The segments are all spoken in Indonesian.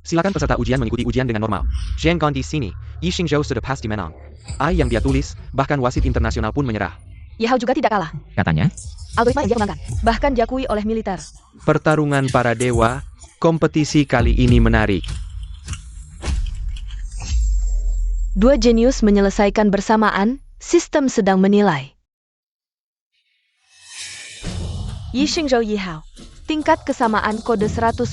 Silakan peserta ujian mengikuti ujian dengan normal. Jangan di sini. Yi Xingzhou sudah pasti menang. Yang dia tulis, bahkan wasit internasional pun menyerah. Ye Hao juga tidak kalah. Katanya, Algoritma yang dia kembangkan, bahkan diakui oleh militer. Pertarungan para dewa, kompetisi kali ini menarik. Dua jenius menyelesaikan bersamaan, sistem sedang menilai. Yi Xingzhou Ye Hao. Tingkat kesamaan kode 100%.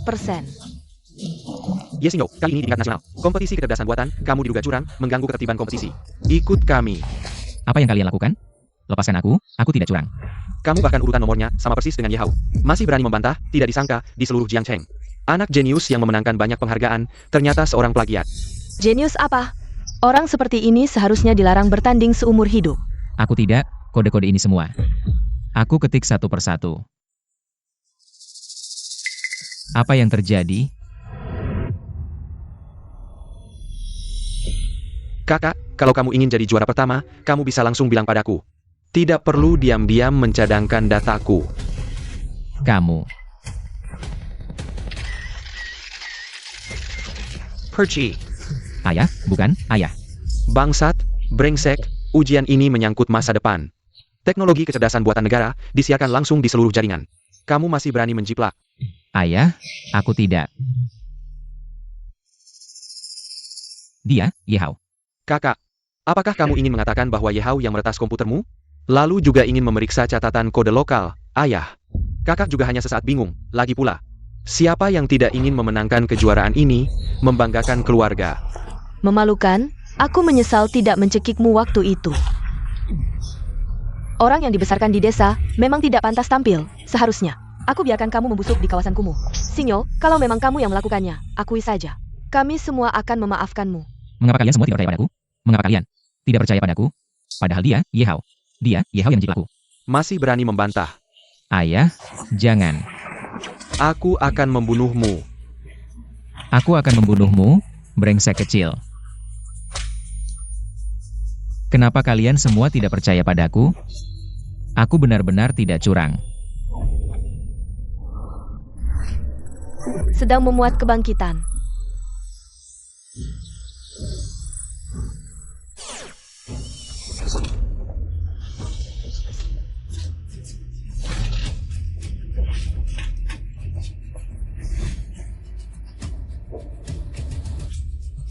Ye Xingzhou, kali ini di tingkat nasional. Kompetisi kecerdasan buatan, kamu diduga curang, mengganggu ketertiban kompetisi. Ikut kami. apa yang kalian lakukan? Lepaskan aku tidak curang. Kamu bahkan urutan nomornya sama persis dengan Ye Hao. Masih berani membantah, tidak disangka, di seluruh Jiangcheng. Anak jenius yang memenangkan banyak penghargaan, ternyata seorang plagiat. Jenius apa? Orang seperti ini seharusnya dilarang bertanding seumur hidup. Aku tidak, kode-kode ini semua. Aku ketik satu persatu. Apa yang terjadi? Kakak, kalau kamu ingin jadi juara pertama, kamu bisa langsung bilang padaku. Tidak perlu diam-diam mencadangkan dataku. Kamu. Perci. Ayah, bukan, ayah. Bangsat, brengsek, ujian ini menyangkut masa depan. Teknologi kecerdasan buatan negara disiarkan langsung di seluruh jaringan. Kamu masih berani menjiplak. Ayah, aku tidak. Dia, Ye Hao. Kakak, apakah kamu ingin mengatakan bahwa Ye Hao yang meretas komputermu? Lalu juga ingin memeriksa catatan kode lokal, ayah. Kakak juga hanya sesaat bingung, lagi pula. Siapa yang tidak ingin memenangkan kejuaraan ini, membanggakan keluarga? Memalukan, aku menyesal tidak mencekikmu waktu itu. Orang yang dibesarkan di desa memang tidak pantas tampil, seharusnya. Aku biarkan kamu membusuk di kawasan kumuh. Sinyo, kalau memang kamu yang melakukannya, akui saja. Kami semua akan memaafkanmu. Mengapa kalian semua tidak percaya padaku? Mengapa kalian tidak percaya padaku? Padahal dia, Ye Hao. Dia, Ye Hao yang menjiplaku. Masih berani membantah. Ayah, jangan. Aku akan membunuhmu. Aku akan membunuhmu, brengsek kecil. Kenapa kalian semua tidak percaya padaku? Aku benar-benar tidak curang. Sedang memuat kebangkitan.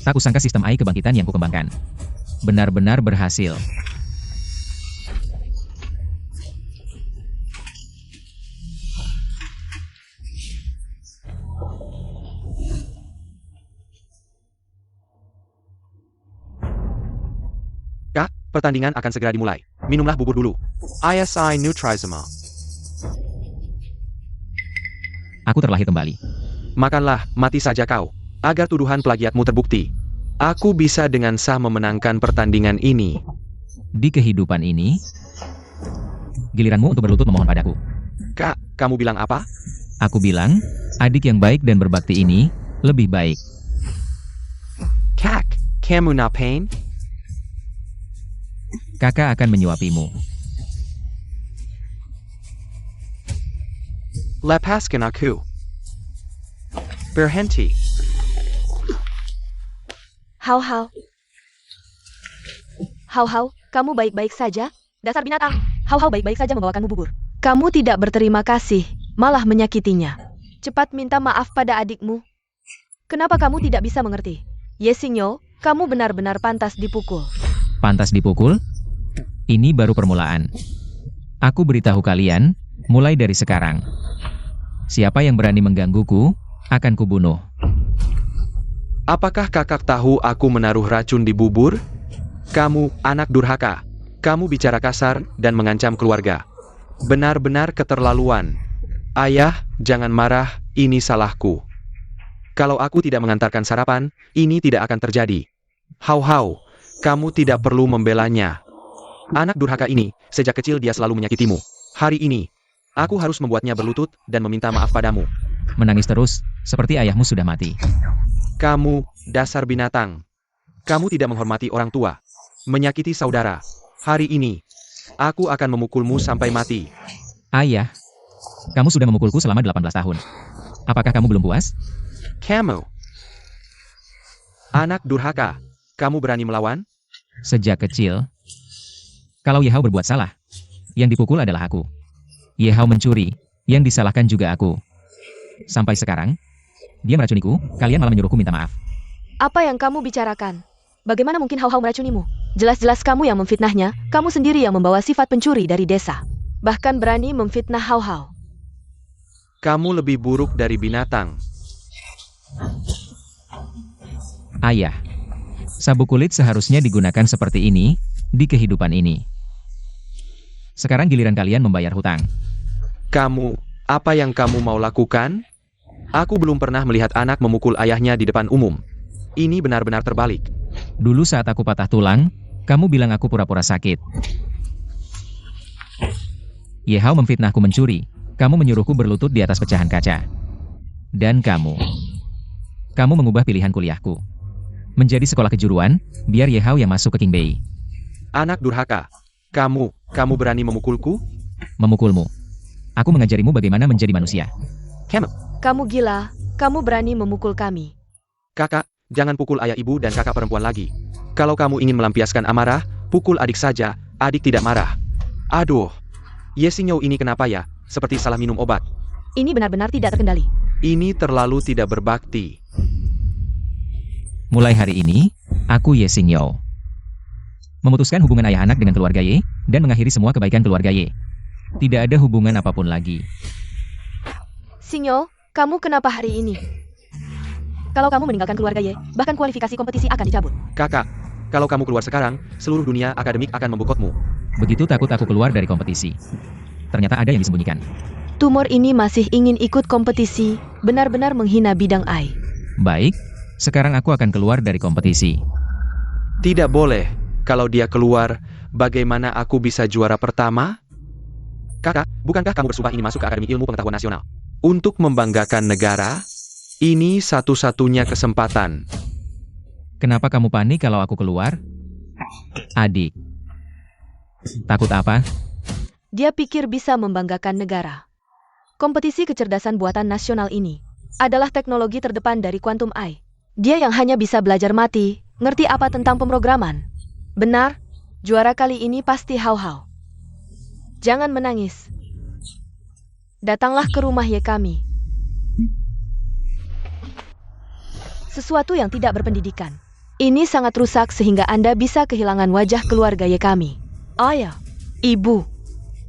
Tak kusangka sistem AI kebangkitan yang kukembangkan benar-benar berhasil. Kak, pertandingan akan segera dimulai. Minumlah bubur dulu. ISI Nutrizima. Aku terlahir kembali. Makanlah, mati saja kau. Agar tuduhan plagiatmu terbukti. Aku bisa dengan sah memenangkan pertandingan ini. Di kehidupan ini, giliranmu untuk berlutut memohon padaku. Kak, kamu bilang apa? Aku bilang, adik yang baik dan berbakti ini lebih baik. Kak, kamu ngapain? Kakak akan menyuapimu. Lepaskan aku. Berhenti. Hao Hao. Hao Hao, kamu baik-baik saja? Dasar binatang. Hao Hao baik-baik saja membawakanmu bubur. Kamu tidak berterima kasih, malah menyakitinya. Cepat minta maaf pada adikmu. Kenapa kamu tidak bisa mengerti? Ye Xingyo, kamu benar-benar pantas dipukul. Pantas dipukul? Ini baru permulaan. Aku beritahu kalian, mulai dari sekarang. Siapa yang berani menggangguku, akan kubunuh. Apakah kakak tahu aku menaruh racun di bubur? Kamu, anak durhaka. Kamu bicara kasar dan mengancam keluarga. Benar-benar keterlaluan. Ayah, jangan marah, ini salahku. Kalau aku tidak mengantarkan sarapan, ini tidak akan terjadi. Hao Hao, kamu tidak perlu membelanya. Anak durhaka ini, sejak kecil dia selalu menyakitimu. Hari ini, aku harus membuatnya berlutut dan meminta maaf padamu. Menangis terus, seperti ayahmu sudah mati. Kamu, dasar binatang. Kamu tidak menghormati orang tua. Menyakiti saudara. Hari ini, aku akan memukulmu sampai mati. Ayah, kamu sudah memukulku selama 18 tahun. Apakah kamu belum puas? Kamu. Anak durhaka, kamu berani melawan? Sejak kecil, kalau Ye Hao berbuat salah, yang dipukul adalah aku. Ye Hao mencuri, yang disalahkan juga aku. Sampai sekarang, dia meracuniku, kalian malah menyuruhku minta maaf. Apa yang kamu bicarakan? Bagaimana mungkin Hao Hao meracunimu? Jelas-jelas kamu yang memfitnahnya, kamu sendiri yang membawa sifat pencuri dari desa. Bahkan berani memfitnah Hao Hao. Kamu lebih buruk dari binatang. Ayah, sabuk kulit seharusnya digunakan seperti ini, di kehidupan ini. Sekarang giliran kalian membayar hutang. Kamu, apa yang kamu mau lakukan? Aku belum pernah melihat anak memukul ayahnya di depan umum. Ini benar-benar terbalik. Dulu saat aku patah tulang, kamu bilang aku pura-pura sakit. Ye Hao memfitnahku mencuri. Kamu menyuruhku berlutut di atas pecahan kaca. Dan kamu mengubah pilihan kuliahku. Menjadi sekolah kejuruan, biar Ye Hao yang masuk ke King Bei. Anak durhaka, kamu berani memukulku? Memukulmu. Aku mengajarimu bagaimana menjadi manusia. Kamu gila, kamu berani memukul kami. Kakak, jangan pukul ayah ibu dan kakak perempuan lagi. Kalau kamu ingin melampiaskan amarah, pukul adik saja, adik tidak marah. Aduh, Ye Xingyo ini kenapa ya? Seperti salah minum obat. Ini benar-benar tidak terkendali. Ini terlalu tidak berbakti. Mulai hari ini, aku Ye Xingyo. Memutuskan hubungan ayah anak dengan keluarga Ye, dan mengakhiri semua kebaikan keluarga Ye. Tidak ada hubungan apapun lagi. Xingyo, kamu kenapa hari ini? Kalau kamu meninggalkan keluarga Ye, bahkan kualifikasi kompetisi akan dicabut. Kakak, kalau kamu keluar sekarang, seluruh dunia akademik akan membokotmu. Begitu takut aku keluar dari kompetisi. Ternyata ada yang disembunyikan. Tumor ini masih ingin ikut kompetisi, benar-benar menghina bidang AI. Baik, sekarang aku akan keluar dari kompetisi. Tidak boleh. Kalau dia keluar, bagaimana aku bisa juara pertama? Kakak, bukankah kamu bersumpah ini masuk ke Akademi Ilmu Pengetahuan Nasional? Untuk membanggakan negara? Ini satu-satunya kesempatan. Kenapa kamu panik kalau aku keluar? Adik. Takut apa? Dia pikir bisa membanggakan negara. Kompetisi kecerdasan buatan nasional ini adalah teknologi terdepan dari Quantum AI. Dia yang hanya bisa belajar mati, ngerti apa tentang pemrograman. Benar, juara kali ini pasti Hao Hao. Jangan menangis. Datanglah ke rumah Ye kami. Sesuatu yang tidak berpendidikan. Ini sangat rusak sehingga Anda bisa kehilangan wajah keluarga Ye kami. Ayah, ibu,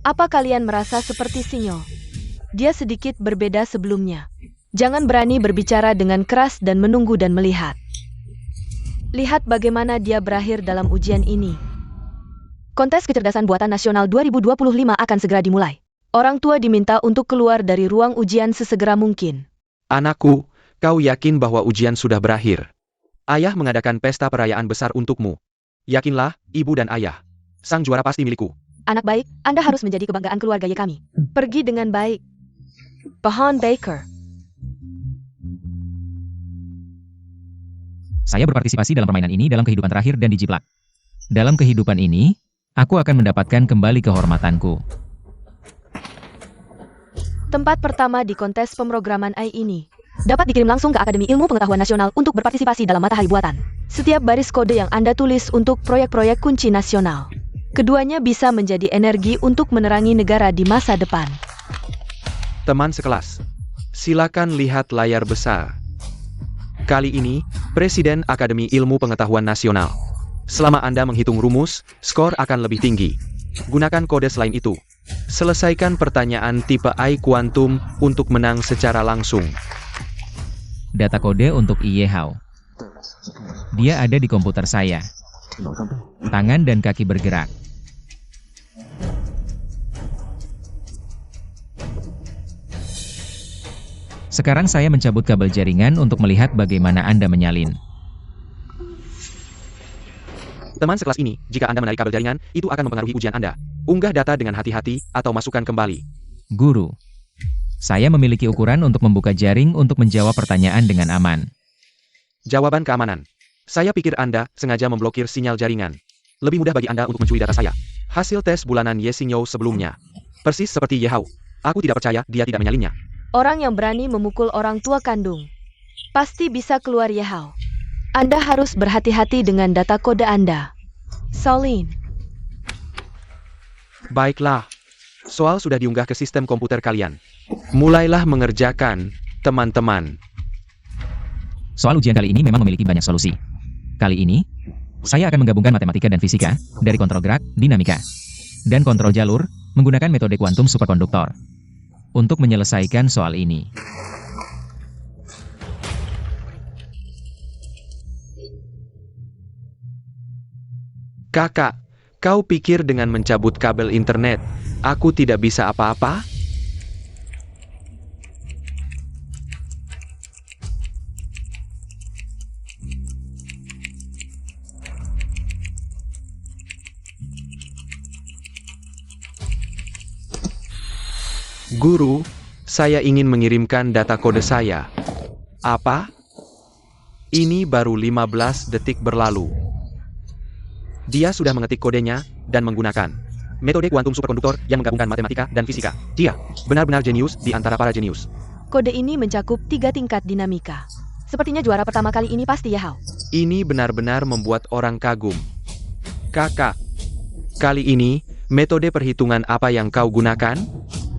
apa kalian merasa seperti Xingyo? Dia sedikit berbeda sebelumnya. Jangan berani berbicara dengan keras dan menunggu dan melihat. Lihat bagaimana dia berakhir dalam ujian ini. Kontes Kecerdasan Buatan Nasional 2025 akan segera dimulai. Orang tua diminta untuk keluar dari ruang ujian sesegera mungkin. Anakku, kau yakin bahwa ujian sudah berakhir? Ayah mengadakan pesta perayaan besar untukmu. Yakinlah, ibu dan ayah. Sang juara pasti milikku. Anak baik, Anda harus menjadi kebanggaan keluarga Ye kami. Pergi dengan baik. Pahan Baker. Saya berpartisipasi dalam permainan ini dalam kehidupan terakhir dan dijiplak. Dalam kehidupan ini, aku akan mendapatkan kembali kehormatanku. Tempat pertama di kontes pemrograman AI ini dapat dikirim langsung ke Akademi Ilmu Pengetahuan Nasional untuk berpartisipasi dalam matahari buatan. Setiap baris kode yang Anda tulis untuk proyek-proyek kunci nasional. Keduanya bisa menjadi energi untuk menerangi negara di masa depan. Teman sekelas, silakan lihat layar besar. Kali ini, Presiden Akademi Ilmu Pengetahuan Nasional. Selama Anda menghitung rumus, skor akan lebih tinggi. Gunakan kode selain itu. Selesaikan pertanyaan tipe AI kuantum untuk menang secara langsung. Data kode untuk Ye Hao. Dia ada di komputer saya. Tangan dan kaki bergerak. Sekarang saya mencabut kabel jaringan untuk melihat bagaimana Anda menyalin. Teman sekelas ini, jika Anda menarik kabel jaringan, itu akan mempengaruhi ujian Anda. Unggah data dengan hati-hati, atau masukkan kembali. Guru, saya memiliki ukuran untuk membuka jaring untuk menjawab pertanyaan dengan aman. Jawaban keamanan. Saya pikir Anda sengaja memblokir sinyal jaringan. Lebih mudah bagi Anda untuk mencuri data saya. Hasil tes bulanan Ye Xingyo sebelumnya. Persis seperti Ye Hao. Aku tidak percaya dia tidak menyalinnya. Orang yang berani memukul orang tua kandung pasti bisa keluar Ye Hao. Anda harus berhati-hati dengan data kode Anda. Solin. Baiklah. Soal sudah diunggah ke sistem komputer kalian. Mulailah mengerjakan, teman-teman. Soal ujian kali ini memang memiliki banyak solusi. Kali ini, saya akan menggabungkan matematika dan fisika dari kontrol gerak, dinamika, dan kontrol jalur menggunakan metode kuantum superkonduktor untuk menyelesaikan soal ini. Kakak, kau pikir dengan mencabut kabel internet, aku tidak bisa apa-apa? Guru, saya ingin mengirimkan data kode saya. Apa? Ini baru 15 detik berlalu. Dia sudah mengetik kodenya dan menggunakan metode kuantum superkonduktor yang menggabungkan matematika dan fisika. Dia benar-benar jenius di antara para jenius. Kode ini mencakup 3 tingkat dinamika. Sepertinya juara pertama kali ini pasti Yehao. Ini benar-benar membuat orang kagum. Kakak, kali ini metode perhitungan apa yang kau gunakan?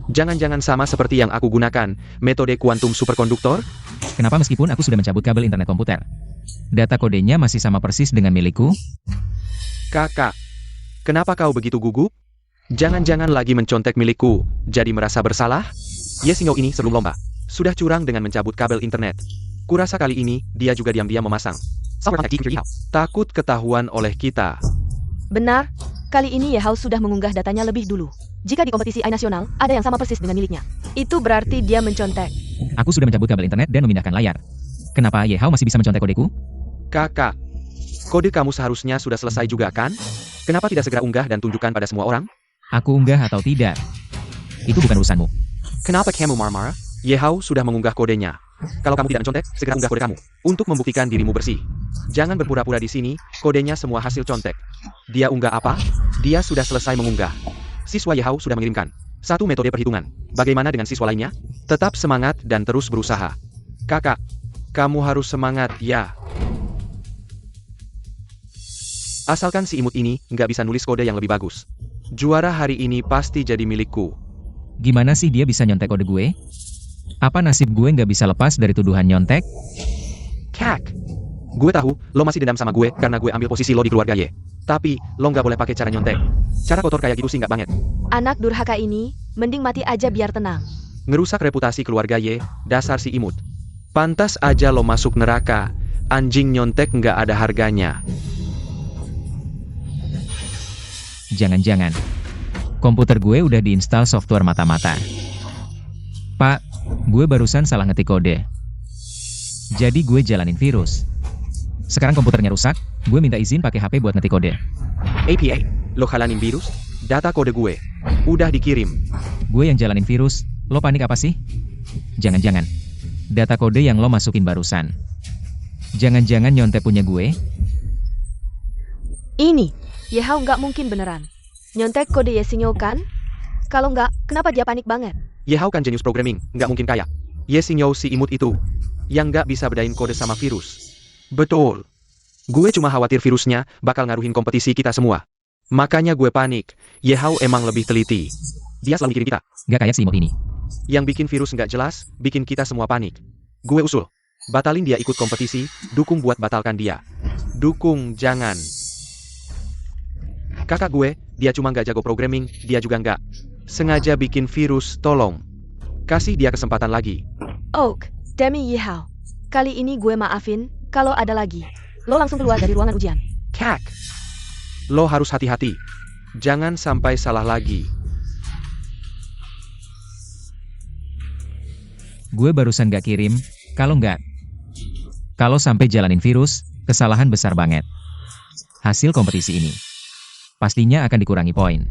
Jangan-jangan sama seperti yang aku gunakan, metode kuantum superkonduktor? Kenapa meskipun aku sudah mencabut kabel internet komputer, data kodenya masih sama persis dengan milikku? Kakak, kenapa kau begitu gugup? Jangan-jangan lagi mencontek milikku, jadi merasa bersalah? Yesingo ini sebelum lomba sudah curang dengan mencabut kabel internet. Kurasa kali ini dia juga diam-diam memasang. Takut ketahuan oleh kita. Benar, kali ini Yehao sudah mengunggah datanya lebih dulu. Jika di kompetisi AI nasional, ada yang sama persis dengan miliknya. Itu berarti dia mencontek. Aku sudah mencabut kabel internet dan memindahkan layar. Kenapa Yehao masih bisa mencontek kodeku? Kakak, kode kamu seharusnya sudah selesai juga kan? Kenapa tidak segera unggah dan tunjukkan pada semua orang? Aku unggah atau tidak? Itu bukan urusanmu. Kenapa kamu marah-marah? Yehao sudah mengunggah kodenya. Kalau kamu tidak mencontek, segera unggah kode kamu. Untuk membuktikan dirimu bersih. Jangan berpura-pura di sini, kodenya semua hasil contek. Dia unggah apa? Dia sudah selesai mengunggah. Siswa Yehao sudah mengirimkan satu metode perhitungan. Bagaimana dengan siswa lainnya? Tetap semangat dan terus berusaha. Kakak, kamu harus semangat, ya. Asalkan si imut ini nggak bisa nulis kode yang lebih bagus. Juara hari ini pasti jadi milikku. Gimana sih dia bisa nyontek kode gue? Apa nasib gue nggak bisa lepas dari tuduhan nyontek? Kak, gue tahu lo masih dendam sama gue karena gue ambil posisi lo di keluarga Ye. Tapi lo nggak boleh pakai cara nyontek. Cara kotor kayak gitu sih nggak banget. Anak durhaka ini, mending mati aja biar tenang. Ngerusak reputasi keluarga Ye, dasar si imut. Pantas aja lo masuk neraka. Anjing nyontek nggak ada harganya. Jangan-jangan komputer gue udah diinstal software mata-mata. Pak, gue barusan salah ngetik kode. Jadi gue jalanin virus. Sekarang komputernya rusak, gue minta izin pakai HP buat ngetik kode. APA, lo halanin virus? Data kode gue udah dikirim. Gue yang jalanin virus, lo panik apa sih? Jangan-jangan data kode yang lo masukin barusan. Jangan-jangan nyontek punya gue? Ini, Yehao nggak mungkin beneran. Nyontek kode Yesingo kan? Kalau nggak, kenapa dia panik banget? Yehao kan jenius programming, nggak mungkin kaya. Yesingo si imut itu, yang nggak bisa bedain kode sama virus. Betul. Gue cuma khawatir virusnya bakal ngaruhin kompetisi kita semua. Makanya gue panik. Yehao emang lebih teliti. Dia selalu mikirin kita. Gak kayak si imut ini. Yang bikin virus nggak jelas, bikin kita semua panik. Gue usul. Batalin dia ikut kompetisi, dukung buat batalkan dia. Dukung, jangan. Kakak gue, dia cuma nggak jago programming, dia juga nggak sengaja bikin virus, tolong. Kasih dia kesempatan lagi. Oak, demi Yehao. Kali ini gue maafin, kalau ada lagi. Lo langsung keluar dari ruangan ujian. Kak, lo harus hati-hati. Jangan sampai salah lagi. Gue barusan gak kirim, kalau sampai jalanin virus, kesalahan besar banget. Hasil kompetisi ini pastinya akan dikurangi poin.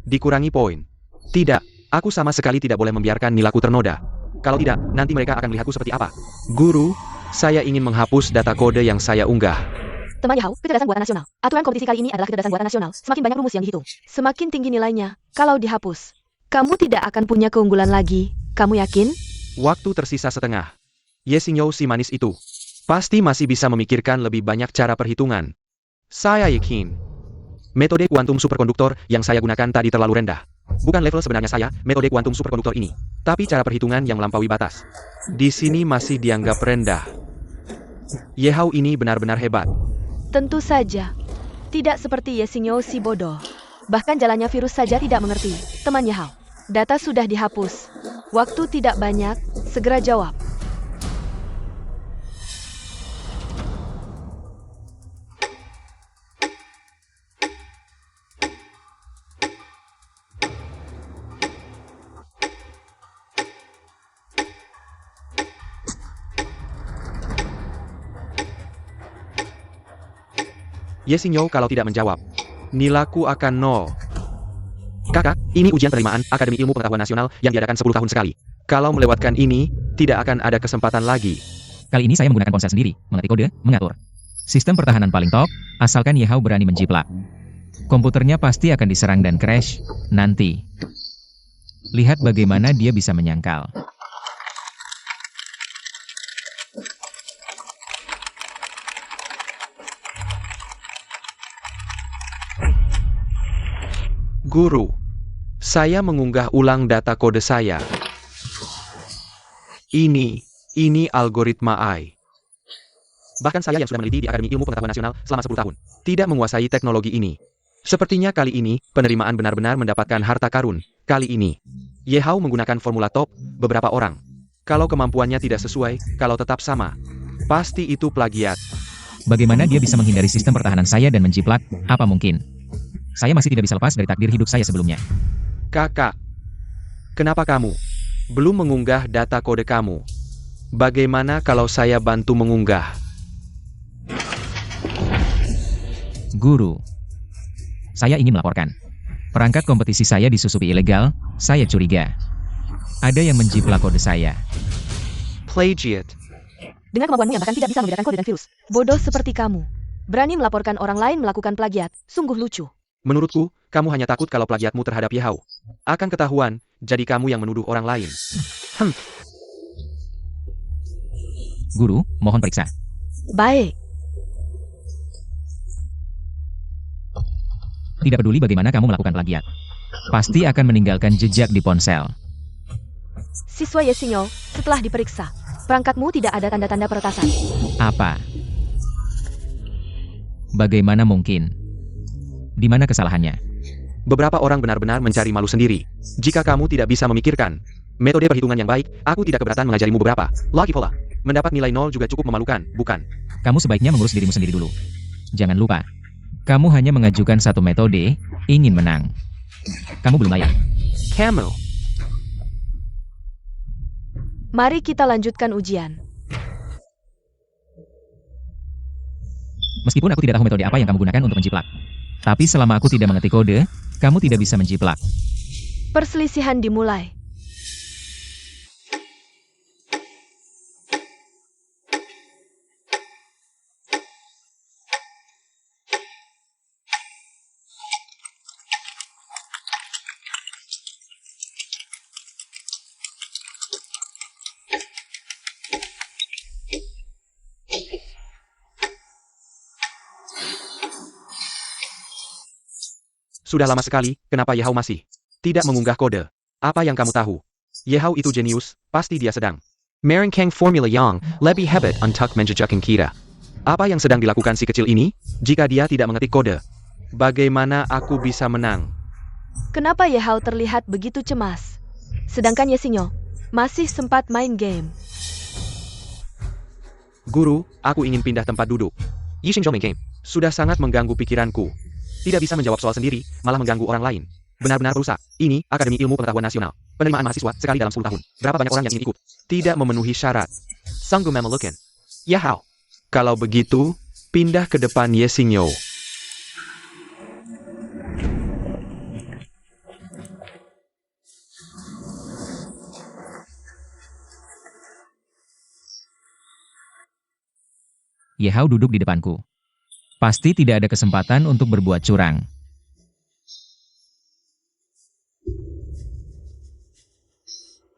Dikurangi poin? Tidak, aku sama sekali tidak boleh membiarkan nilaku ternoda. Kalau tidak, nanti mereka akan melihatku seperti apa. Guru, saya ingin menghapus data kode yang saya unggah. Teman Yehao, kecerdasan buatan nasional. Aturan kompetisi kali ini adalah kecerdasan buatan nasional. Semakin banyak rumus yang dihitung, semakin tinggi nilainya. Kalau dihapus, kamu tidak akan punya keunggulan lagi. Kamu yakin? Waktu tersisa setengah. Yesingo si manis itu Pasti masih bisa memikirkan lebih banyak cara perhitungan. Saya yakin. Metode kuantum superkonduktor yang saya gunakan tadi terlalu rendah. Bukan level sebenarnya saya, metode kuantum superkonduktor ini. Tapi cara perhitungan yang melampaui batas. Di sini masih dianggap rendah. Ye Hao ini benar-benar hebat. Tentu saja. Tidak seperti Ye Xingyo si bodoh. Bahkan jalannya virus saja tidak mengerti. Teman Ye Hao. Data sudah dihapus. Waktu tidak banyak, segera jawab. Ye Xingyo kalau tidak menjawab, nilaku akan 0. Kakak, ini ujian penerimaan Akademi Ilmu Pengetahuan Nasional yang diadakan 10 tahun sekali. Kalau melewatkan ini, tidak akan ada kesempatan lagi. Kali ini saya menggunakan ponsel sendiri, mengetik kode, mengatur. Sistem pertahanan paling top, asalkan Ye Hao berani menjiplak. Komputernya pasti akan diserang dan crash, nanti. Lihat bagaimana dia bisa menyangkal. Guru, saya mengunggah ulang data kode saya. Ini algoritma AI. Bahkan saya yang sudah meneliti di Akademi Ilmu Pengetahuan Nasional selama 10 tahun, tidak menguasai teknologi ini. Sepertinya kali ini, penerimaan benar-benar mendapatkan harta karun. Kali ini, Ye Hao menggunakan formula top, beberapa orang. Kalau kemampuannya tidak sesuai, kalau tetap sama, pasti itu plagiat. Bagaimana dia bisa menghindari sistem pertahanan saya dan menjiplak? Apa mungkin? Saya masih tidak bisa lepas dari takdir hidup saya sebelumnya. Kakak, kenapa kamu belum mengunggah data kode kamu? Bagaimana kalau saya bantu mengunggah? Guru, saya ingin melaporkan. Perangkat kompetisi saya disusupi ilegal, saya curiga. Ada yang menjiplak kode saya. Plagiat. Dengan kemampuanmu yang bahkan tidak bisa membedakan kode dan virus. Bodoh seperti kamu. Berani melaporkan orang lain melakukan plagiat, sungguh lucu. Menurutku, kamu hanya takut kalau plagiatmu terhadap Ye Hao akan ketahuan, jadi kamu yang menuduh orang lain. Guru, mohon periksa. Baik. Tidak peduli bagaimana kamu melakukan plagiat. Pasti akan meninggalkan jejak di ponsel. Siswa Ye Xingyo, setelah diperiksa, perangkatmu tidak ada tanda-tanda peretasan. Apa? Bagaimana mungkin? Di mana kesalahannya? Beberapa orang benar-benar mencari malu sendiri. Jika kamu tidak bisa memikirkan metode perhitungan yang baik, aku tidak keberatan mengajarimu beberapa. Lagi pula, mendapat nilai 0 juga cukup memalukan, bukan? Kamu sebaiknya mengurus dirimu sendiri dulu. Jangan lupa, kamu hanya mengajukan satu metode, ingin menang. Kamu belum layak. Kamu. Mari kita lanjutkan ujian. Meskipun aku tidak tahu metode apa yang kamu gunakan untuk menjiplak. Tapi selama aku tidak mengetik kode, kamu tidak bisa menjiplak. Perselisihan dimulai. Sudah lama sekali, kenapa Ye Hao masih tidak mengunggah kode? Apa yang kamu tahu? Ye Hao itu jenius, pasti dia sedang merancang formula yang lebih hebat untuk menjejakkan kita. Apa yang sedang dilakukan si kecil ini? Jika dia tidak mengetik kode, bagaimana aku bisa menang? Kenapa Ye Hao terlihat begitu cemas? Sedangkan Ye Xingyo masih sempat main game. Guru, aku ingin pindah tempat duduk. Yi Xingzhou main game sudah sangat mengganggu pikiranku. Tidak bisa menjawab soal sendiri, malah mengganggu orang lain. Benar-benar rusak. Ini Akademi Ilmu Pengetahuan Nasional. Penerimaan mahasiswa sekali dalam 10 tahun. Berapa banyak orang yang ingin ikut? Tidak memenuhi syarat. Sanggup memelukan. Ye Hao. Kalau begitu, pindah ke depan Ye Xingyo. Ye Hao duduk di depanku. Pasti tidak ada kesempatan untuk berbuat curang.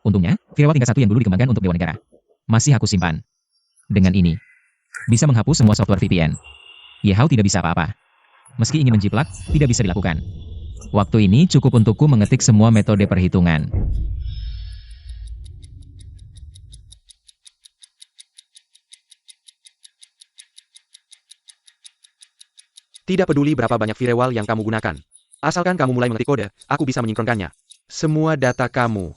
Untungnya, firewall tingkat 1 yang dulu dikembangkan untuk Dewa Negara masih aku simpan. Dengan ini, bisa menghapus semua software VPN. Ye Hao tidak bisa apa-apa. Meski ingin menjiplak, tidak bisa dilakukan. Waktu ini cukup untukku mengetik semua metode perhitungan. Tidak peduli berapa banyak firewall yang kamu gunakan. Asalkan kamu mulai mengetik kode, aku bisa menyinkronkannya. Semua data kamu.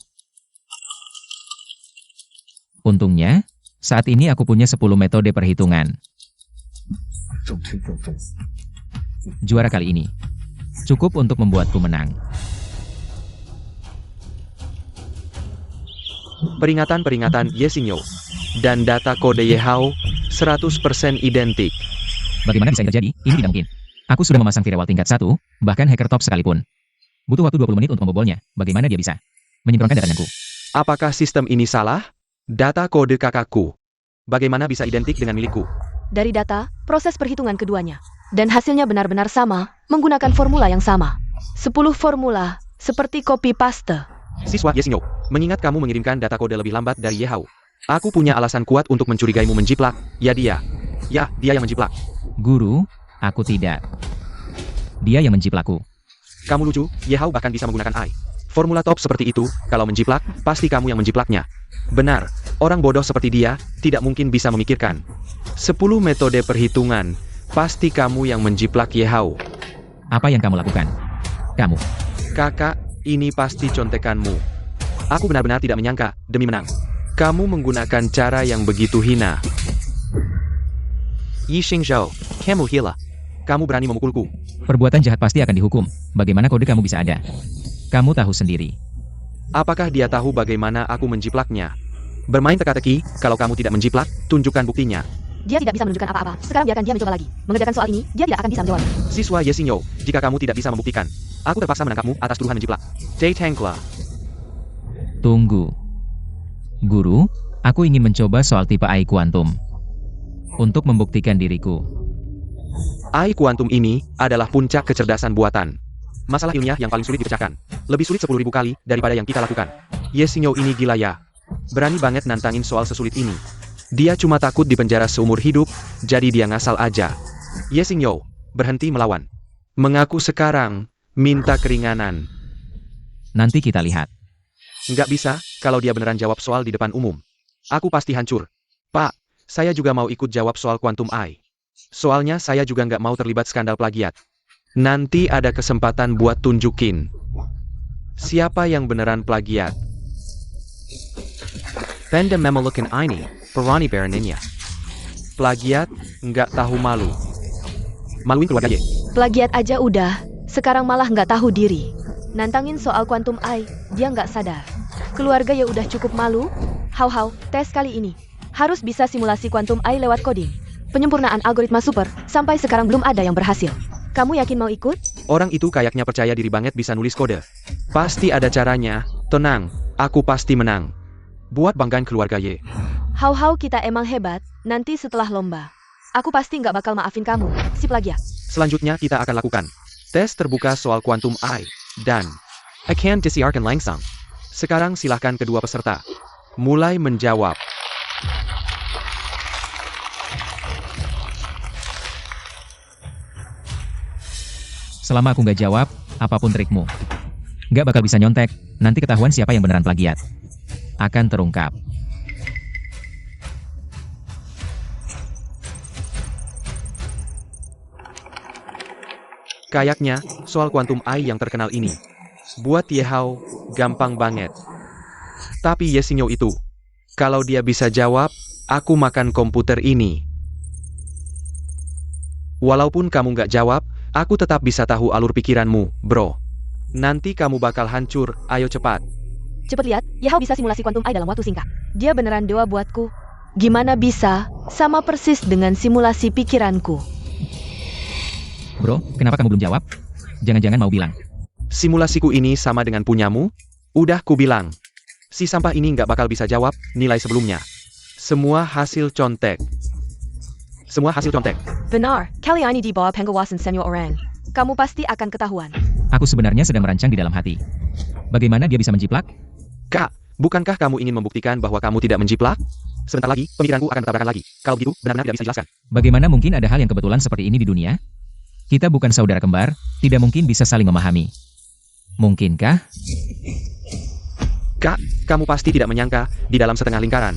Untungnya, saat ini aku punya 10 metode perhitungan. Juara kali ini cukup untuk membuatku menang. Peringatan-peringatan Ye Xingyo. Dan data kode Ye Hao 100% identik. Bagaimana bisa ini terjadi? Ini tidak mungkin. Aku sudah memasang firewall tingkat 1, bahkan hacker top sekalipun. Butuh waktu 20 menit untuk membobolnya. Bagaimana dia bisa menyinkronkan data denganku? Apakah sistem ini salah? Data kode kakakku. Bagaimana bisa identik dengan milikku? Dari data, proses perhitungan keduanya. Dan hasilnya benar-benar sama, menggunakan formula yang sama. 10 formula, seperti copy paste. Siswa Ye Xingyo, mengingat kamu mengirimkan data kode lebih lambat dari Ye Hao. Aku punya alasan kuat untuk mencurigaimu menjiplak. Ya dia. Ya, dia yang menjiplak. Guru, aku tidak. Dia yang menjiplakku. Kamu lucu, Ye Hao bahkan bisa menggunakan AI. Formula top seperti itu, kalau menjiplak, pasti kamu yang menjiplaknya. Benar, orang bodoh seperti dia, tidak mungkin bisa memikirkan. 10 metode perhitungan, pasti kamu yang menjiplak Ye Hao. Apa yang kamu lakukan? Kamu. Kakak, ini pasti contekanmu. Aku benar-benar tidak menyangka, demi menang. Kamu menggunakan cara yang begitu hina. Yi Xingzhou, kamu gila. Kamu berani memukulku. Perbuatan jahat pasti akan dihukum. Bagaimana kode kamu bisa ada? Kamu tahu sendiri. Apakah dia tahu bagaimana aku menjiplaknya? Bermain teka-teki, kalau kamu tidak menjiplak, tunjukkan buktinya. Dia tidak bisa menunjukkan apa-apa. Sekarang biarkan dia mencoba lagi. Mengerjakan soal ini, dia tidak akan bisa menjawab. Siswa Ye Xingyo, jika kamu tidak bisa membuktikan, aku terpaksa menangkapmu atas tuduhan menjiplak. Jade Tangkla. Tunggu. Guru, aku ingin mencoba soal tipe AI kuantum. Untuk membuktikan diriku. AI kuantum ini adalah puncak kecerdasan buatan. Masalah ilmiah yang paling sulit dipecahkan. Lebih sulit 10.000 kali daripada yang kita lakukan. Ye Xingyo ini gila ya. Berani banget nantangin soal sesulit ini. Dia cuma takut dipenjara seumur hidup, jadi dia ngasal aja. Ye Xingyo, berhenti melawan. Mengaku sekarang, minta keringanan. Nanti kita lihat. Nggak bisa, kalau dia beneran jawab soal di depan umum. Aku pasti hancur. Pak, saya juga mau ikut jawab soal kuantum AI. Soalnya saya juga nggak mau terlibat skandal plagiat. Nanti ada kesempatan buat tunjukin. Siapa yang beneran plagiat? Panda memelukan ini, Perani Beraninya. Plagiat, nggak tahu malu. Maluin keluarga Ye. Plagiat aja udah, sekarang malah nggak tahu diri. Nantangin soal kuantum AI, dia nggak sadar. Keluarga ya udah cukup malu. Hau, tes kali ini. Harus bisa simulasi kuantum AI lewat coding. Penyempurnaan algoritma super, sampai sekarang belum ada yang berhasil. Kamu yakin mau ikut? Orang itu kayaknya percaya diri banget bisa nulis kode. Pasti ada caranya. Tenang, aku pasti menang. Buat banggain keluarga Ye. Hau, kita emang hebat. Nanti setelah lomba, aku pasti nggak bakal maafin kamu, si plagiat. Selanjutnya kita akan lakukan tes terbuka soal kuantum AI. Dan akan disiarkan langsung. Sekarang silahkan kedua peserta mulai menjawab. Selama aku nggak jawab, apapun trikmu. Nggak bakal bisa nyontek, nanti ketahuan siapa yang beneran plagiat. Akan terungkap. Kayaknya, soal kuantum AI yang terkenal ini. Buat Ye Hao, gampang banget. Tapi Ye Xingyo itu, kalau dia bisa jawab, aku makan komputer ini. Walaupun kamu nggak jawab, aku tetap bisa tahu alur pikiranmu, bro. Nanti kamu bakal hancur, ayo cepat. Cepet lihat, Ye Hao bisa simulasi kuantum AI dalam waktu singkat. Dia beneran dewa buatku. Gimana bisa, sama persis dengan simulasi pikiranku. Bro, kenapa kamu belum jawab? Jangan-jangan mau bilang. Simulasiku ini sama dengan punyamu? Udah ku bilang. Si sampah ini nggak bakal bisa jawab nilai sebelumnya. Semua hasil contek. Semua hasil contek. Benar, kali ini di bawah pengawasan senior orang. Kamu pasti akan ketahuan. Aku sebenarnya sedang merancang di dalam hati. Bagaimana dia bisa menjiplak? Kak, bukankah kamu ingin membuktikan bahwa kamu tidak menjiplak? Sebentar lagi, pemikiranku akan bertabrakan lagi. Kalau begitu, benar-benar tidak bisa jelaskan. Bagaimana mungkin ada hal yang kebetulan seperti ini di dunia? Kita bukan saudara kembar, tidak mungkin bisa saling memahami. Mungkinkah? Kak, kamu pasti tidak menyangka, di dalam setengah lingkaran.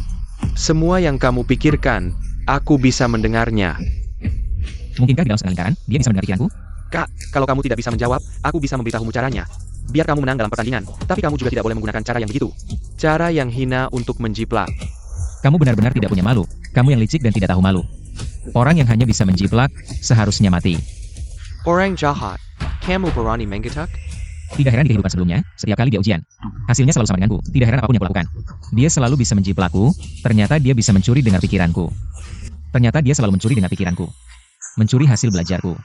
Semua yang kamu pikirkan, aku bisa mendengarnya. Mungkinkah di dalam setengah lingkaran, dia bisa mendengar pikiranku? Kak, kalau kamu tidak bisa menjawab, aku bisa memberitahumu caranya. Biar kamu menang dalam pertandingan, tapi kamu juga tidak boleh menggunakan cara yang begitu. Cara yang hina untuk menjiplak. Kamu benar-benar tidak punya malu. Kamu yang licik dan tidak tahu malu. Orang yang hanya bisa menjiplak, seharusnya mati. Orang jahat, kamu berani menggetak? Tidak heran di kehidupan sebelumnya, setiap kali dia ujian. Hasilnya selalu sama denganku, tidak heran apapun yang kulakukan. Dia selalu bisa menjiplakku, ternyata dia bisa mencuri dengar pikiranku. Ternyata dia selalu mencuri dengar pikiranku. Mencuri hasil belajarku.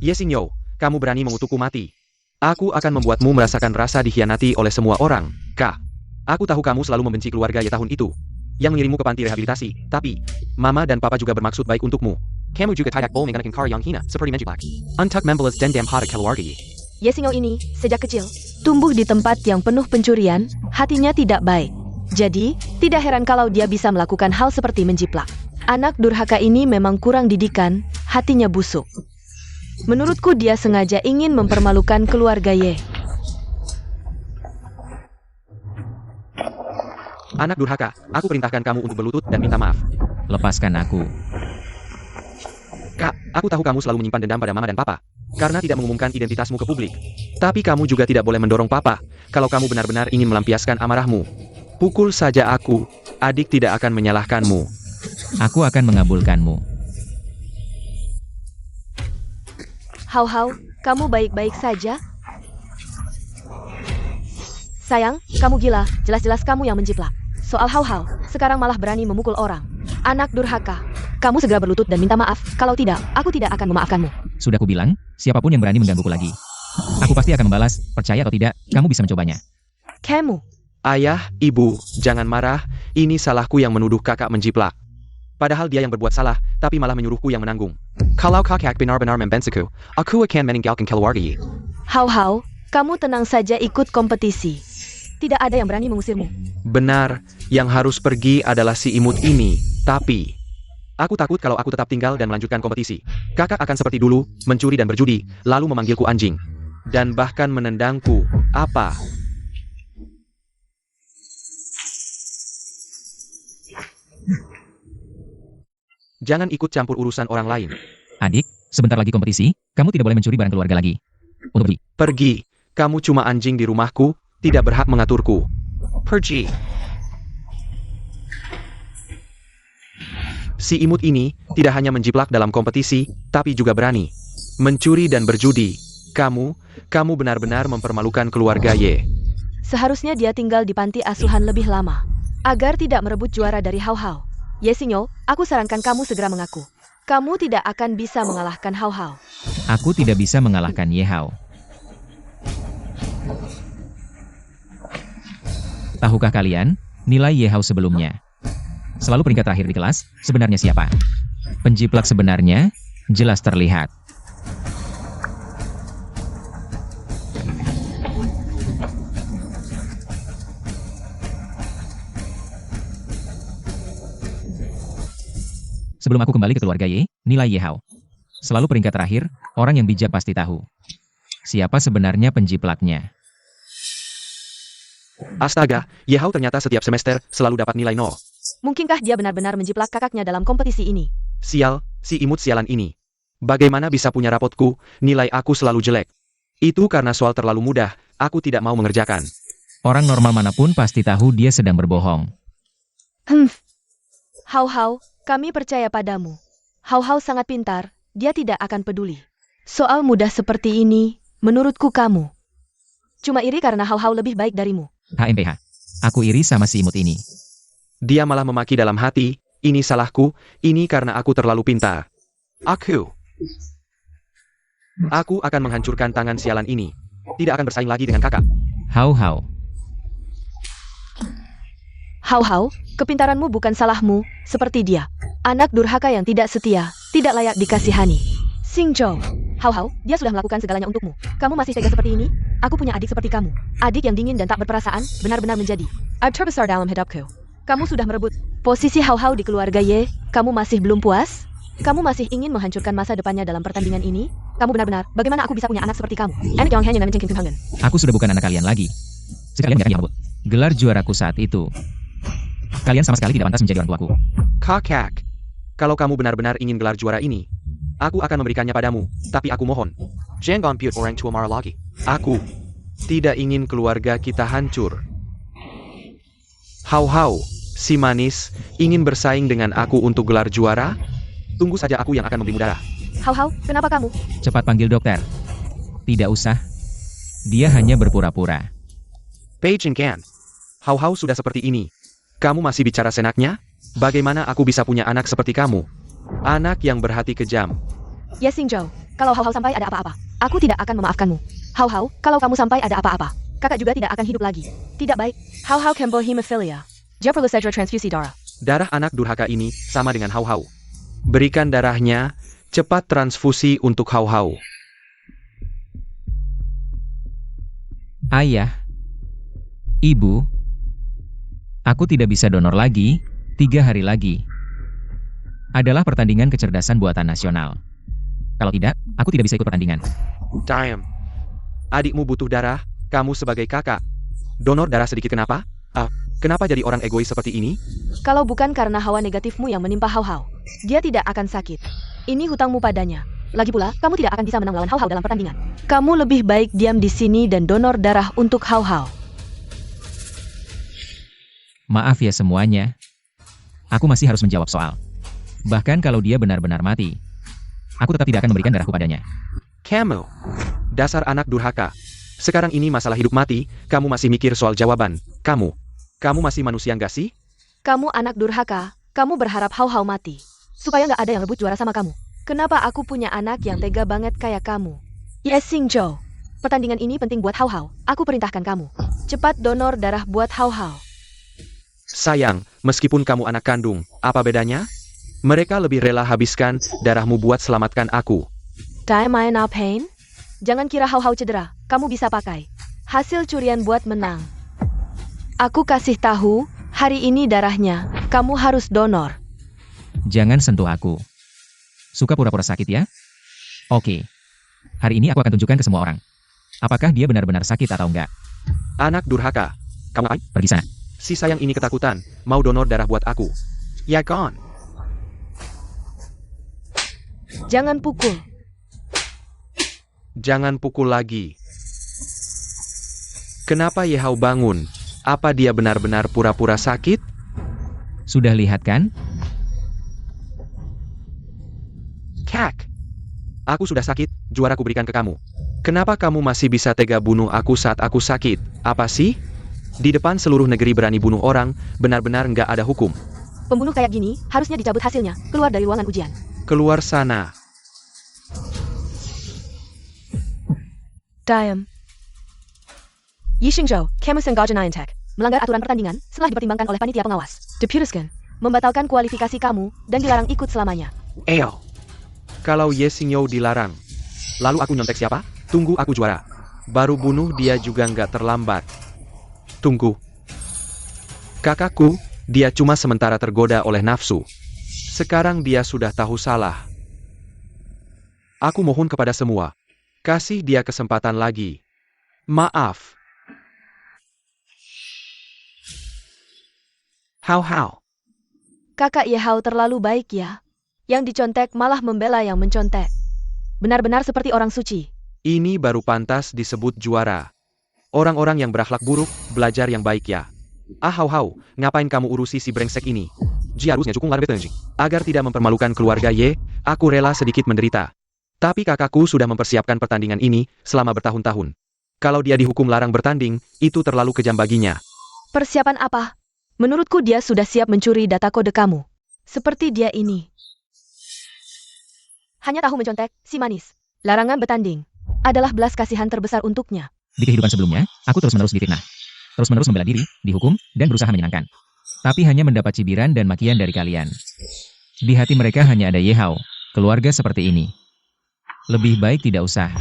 Yesinyo, kamu berani mengutukku mati. Aku akan membuatmu merasakan rasa dikhianati oleh semua orang, Kak. Aku tahu kamu selalu membenci keluarga ya tahun itu. Yang mengirimmu ke panti rehabilitasi, tapi Mama dan Papa juga bermaksud baik untukmu. Kamu juga tidak boleh menggunakan kar yang hina, seperti menjiplak. Untuk membalas dendam pada keluarga. Yesingo ini, sejak kecil, tumbuh di tempat yang penuh pencurian, hatinya tidak baik. Jadi, tidak heran kalau dia bisa melakukan hal seperti menjiplak. Anak durhaka ini memang kurang didikan, hatinya busuk. Menurutku dia sengaja ingin mempermalukan keluarga Ye. Anak durhaka, aku perintahkan kamu untuk berlutut dan minta maaf. Lepaskan aku. Kak, aku tahu kamu selalu menyimpan dendam pada Mama dan Papa. Karena tidak mengumumkan identitasmu ke publik. Tapi kamu juga tidak boleh mendorong Papa, kalau kamu benar-benar ingin melampiaskan amarahmu. Pukul saja aku, adik tidak akan menyalahkanmu. Aku akan mengabulkanmu. Hau-hau, kamu baik-baik saja? Sayang, kamu gila, jelas-jelas kamu yang menjiplak. Soal hau-hau, sekarang malah berani memukul orang. Anak durhaka, kamu segera berlutut dan minta maaf, kalau tidak, aku tidak akan memaafkanmu. Sudah kubilang, siapapun yang berani menggangguku lagi. Aku pasti akan membalas, percaya atau tidak, kamu bisa mencobanya. Kamu, Ayah, Ibu, jangan marah, ini salahku yang menuduh kakak menjiplak. Padahal dia yang berbuat salah, tapi malah menyuruhku yang menanggung. Kalau kakak benar-benar membensiku, aku akan meninggalkan keluarga. hau-hau, kamu tenang saja ikut kompetisi. Tidak ada yang berani mengusirmu. Benar, yang harus pergi adalah si imut ini, tapi aku takut kalau aku tetap tinggal dan melanjutkan kompetisi. Kakak akan seperti dulu, mencuri dan berjudi, lalu memanggilku anjing. Dan bahkan menendangku, apa? Jangan ikut campur urusan orang lain. Adik, sebentar lagi kompetisi, kamu tidak boleh mencuri barang keluarga lagi. Untuk pergi. Pergi, kamu cuma anjing di rumahku, tidak berhak mengaturku. Pergi. Si imut ini tidak hanya menjiplak dalam kompetisi, tapi juga berani mencuri dan berjudi. Kamu benar-benar mempermalukan keluarga Ye. Seharusnya dia tinggal di panti asuhan lebih lama, agar tidak merebut juara dari hau-hau. Yesinyo, aku sarankan kamu segera mengaku. Kamu tidak akan bisa mengalahkan hau-hau. Aku tidak bisa mengalahkan Yehao. Tahukah kalian, nilai Yehao sebelumnya? Selalu peringkat terakhir di kelas, sebenarnya siapa? Penjiplak sebenarnya, jelas terlihat. Sebelum aku kembali ke keluarga Ye, nilai Yehao. Selalu peringkat terakhir, orang yang bijak pasti tahu. Siapa sebenarnya penjiplaknya? Astaga, Yehao ternyata setiap semester selalu dapat nilai 0. Mungkinkah dia benar-benar menjiplak kakaknya dalam kompetisi ini? Sial, si imut sialan ini. Bagaimana bisa punya rapotku, nilai aku selalu jelek. Itu karena soal terlalu mudah, aku tidak mau mengerjakan. Orang normal manapun pasti tahu dia sedang berbohong. Hau-hau, kami percaya padamu. Hau-hau sangat pintar, dia tidak akan peduli. Soal mudah seperti ini, menurutku kamu cuma iri karena hau-hau lebih baik darimu. HMPH. Aku iri sama si imut ini. Dia malah memaki dalam hati, ini salahku, ini karena aku terlalu pintar. Aku akan menghancurkan tangan sialan ini. Tidak akan bersaing lagi dengan kakak. Hau-hau. Hau-hau, kepintaranmu bukan salahmu, seperti dia. Anak durhaka yang tidak setia, tidak layak dikasihani. Xingzhou, hau-hau, dia sudah melakukan segalanya untukmu. Kamu masih tega seperti ini? Aku punya adik seperti kamu. Adik yang dingin dan tak berperasaan, benar-benar menjadi aib terbesar dalam hidupku. Kamu sudah merebut posisi Hao Hao di keluarga Ye. Kamu masih belum puas? Kamu masih ingin menghancurkan masa depannya dalam pertandingan ini? Kamu benar-benar, bagaimana aku bisa punya anak seperti kamu? Aku sudah bukan anak kalian lagi. Sekalian gak merebut gelar juaraku saat itu. Kalian sama sekali tidak pantas menjadi orang tuaku. Kakak, kalau kamu benar-benar ingin gelar juara ini, aku akan memberikannya padamu. Tapi aku mohon, jangan compute orang tua marah lagi. Aku tidak ingin keluarga kita hancur. Hao Hao, si manis, ingin bersaing dengan aku untuk gelar juara? Tunggu saja, aku yang akan memberimu darah. Hao Hao, kenapa kamu? Cepat panggil dokter. Tidak usah. Dia hanya berpura-pura. Page Kan, Hao Hao sudah seperti ini. Kamu masih bicara senaknya? Bagaimana aku bisa punya anak seperti kamu? Anak yang berhati kejam. Ye Xingzhou, kalau Hao Hao sampai ada apa-apa, aku tidak akan memaafkanmu. Hao Hao, kalau kamu sampai ada apa-apa, kakak juga tidak akan hidup lagi. Tidak baik. Hao Hao Kembo Hemophilia. Dia perlu segera transfusi darah. Darah anak durhaka ini sama dengan Hao Hao. Berikan darahnya, cepat transfusi untuk Hao Hao. Ayah. Ibu. Aku tidak bisa donor lagi, 3 hari lagi. Adalah pertandingan kecerdasan buatan nasional. Kalau tidak, aku tidak bisa ikut pertandingan. Time. Adikmu butuh darah, kamu sebagai kakak. Donor darah sedikit kenapa? Kenapa jadi orang egois seperti ini? Kalau bukan karena hawa negatifmu yang menimpa Hao Hao, dia tidak akan sakit. Ini hutangmu padanya. Lagi pula, kamu tidak akan bisa menang lawan Hao Hao dalam pertandingan. Kamu lebih baik diam di sini dan donor darah untuk Hao Hao. Maaf ya semuanya. Aku masih harus menjawab soal. Bahkan kalau dia benar-benar mati, aku tetap tidak akan memberikan darahku padanya. Kamu, dasar anak durhaka. Sekarang ini masalah hidup mati, kamu masih mikir soal jawaban. Kamu masih manusia nggak sih? Kamu anak durhaka, kamu berharap Hao Hao mati. Supaya nggak ada yang rebut juara sama kamu. Kenapa aku punya anak yang tega banget kayak kamu? Ye Xingzhou, pertandingan ini penting buat Hao Hao. Aku perintahkan kamu. Cepat donor darah buat Hao Hao. Sayang, meskipun kamu anak kandung, apa bedanya? Mereka lebih rela habiskan darahmu buat selamatkan aku. Am I now pain? Jangan kira Hao Hao cedera, kamu bisa pakai hasil curian buat menang. Aku kasih tahu, hari ini darahnya, kamu harus donor. Jangan sentuh aku. Suka pura-pura sakit ya? Oke. Hari ini aku akan tunjukkan ke semua orang. Apakah dia benar-benar sakit atau enggak? Anak durhaka. Kamu Pergi sana. si sayang ini ketakutan, mau donor darah buat aku. Ya kan? Jangan pukul. Jangan pukul lagi. Kenapa Ye Hao bangun? Apa dia benar-benar pura-pura sakit? Sudah lihat kan? Kak. Aku sudah sakit, juaraku berikan ke kamu. Kenapa kamu masih bisa tega bunuh aku saat aku sakit? Apa sih? Di depan seluruh negeri berani bunuh orang, benar-benar nggak ada hukum. Pembunuh kayak gini, harusnya dicabut hasilnya, keluar dari ruangan ujian. Keluar sana. Diam. Yi Xingzhou, kamu sengaja Niantek, melanggar aturan pertandingan setelah dipertimbangkan oleh panitia pengawas. Diputuskan, membatalkan kualifikasi kamu dan dilarang ikut selamanya. Eyo. Kalau Ye Xingzhou dilarang, lalu aku nyontek siapa? Tunggu aku juara. Baru bunuh dia juga nggak terlambat. Tunggu. Kakakku, dia cuma sementara tergoda oleh nafsu. Sekarang dia sudah tahu salah. Aku mohon kepada semua, kasih dia kesempatan lagi. Maaf. Hao Hao. Kakak Ye Hao terlalu baik ya. Yang dicontek malah membela yang mencontek. Benar-benar seperti orang suci. Ini baru pantas disebut juara. Orang-orang yang berakhlak buruk, belajar yang baik ya. Hao Hao, ngapain kamu urusi si brengsek ini? Ji harusnya cukup lari betenji. Agar tidak mempermalukan keluarga Ye, aku rela sedikit menderita. Tapi kakakku sudah mempersiapkan pertandingan ini selama bertahun-tahun. Kalau dia dihukum larang bertanding, itu terlalu kejam baginya. Persiapan apa? Menurutku dia sudah siap mencuri data kode kamu. Seperti dia ini. Hanya tahu mencontek, si manis. Larangan bertanding adalah belas kasihan terbesar untuknya. Di kehidupan sebelumnya, aku terus-menerus difitnah. Terus-menerus membela diri, dihukum, dan berusaha menyenangkan. Tapi hanya mendapat cibiran dan makian dari kalian. Di hati mereka hanya ada Ye Hao, keluarga seperti ini. Lebih baik tidak usah.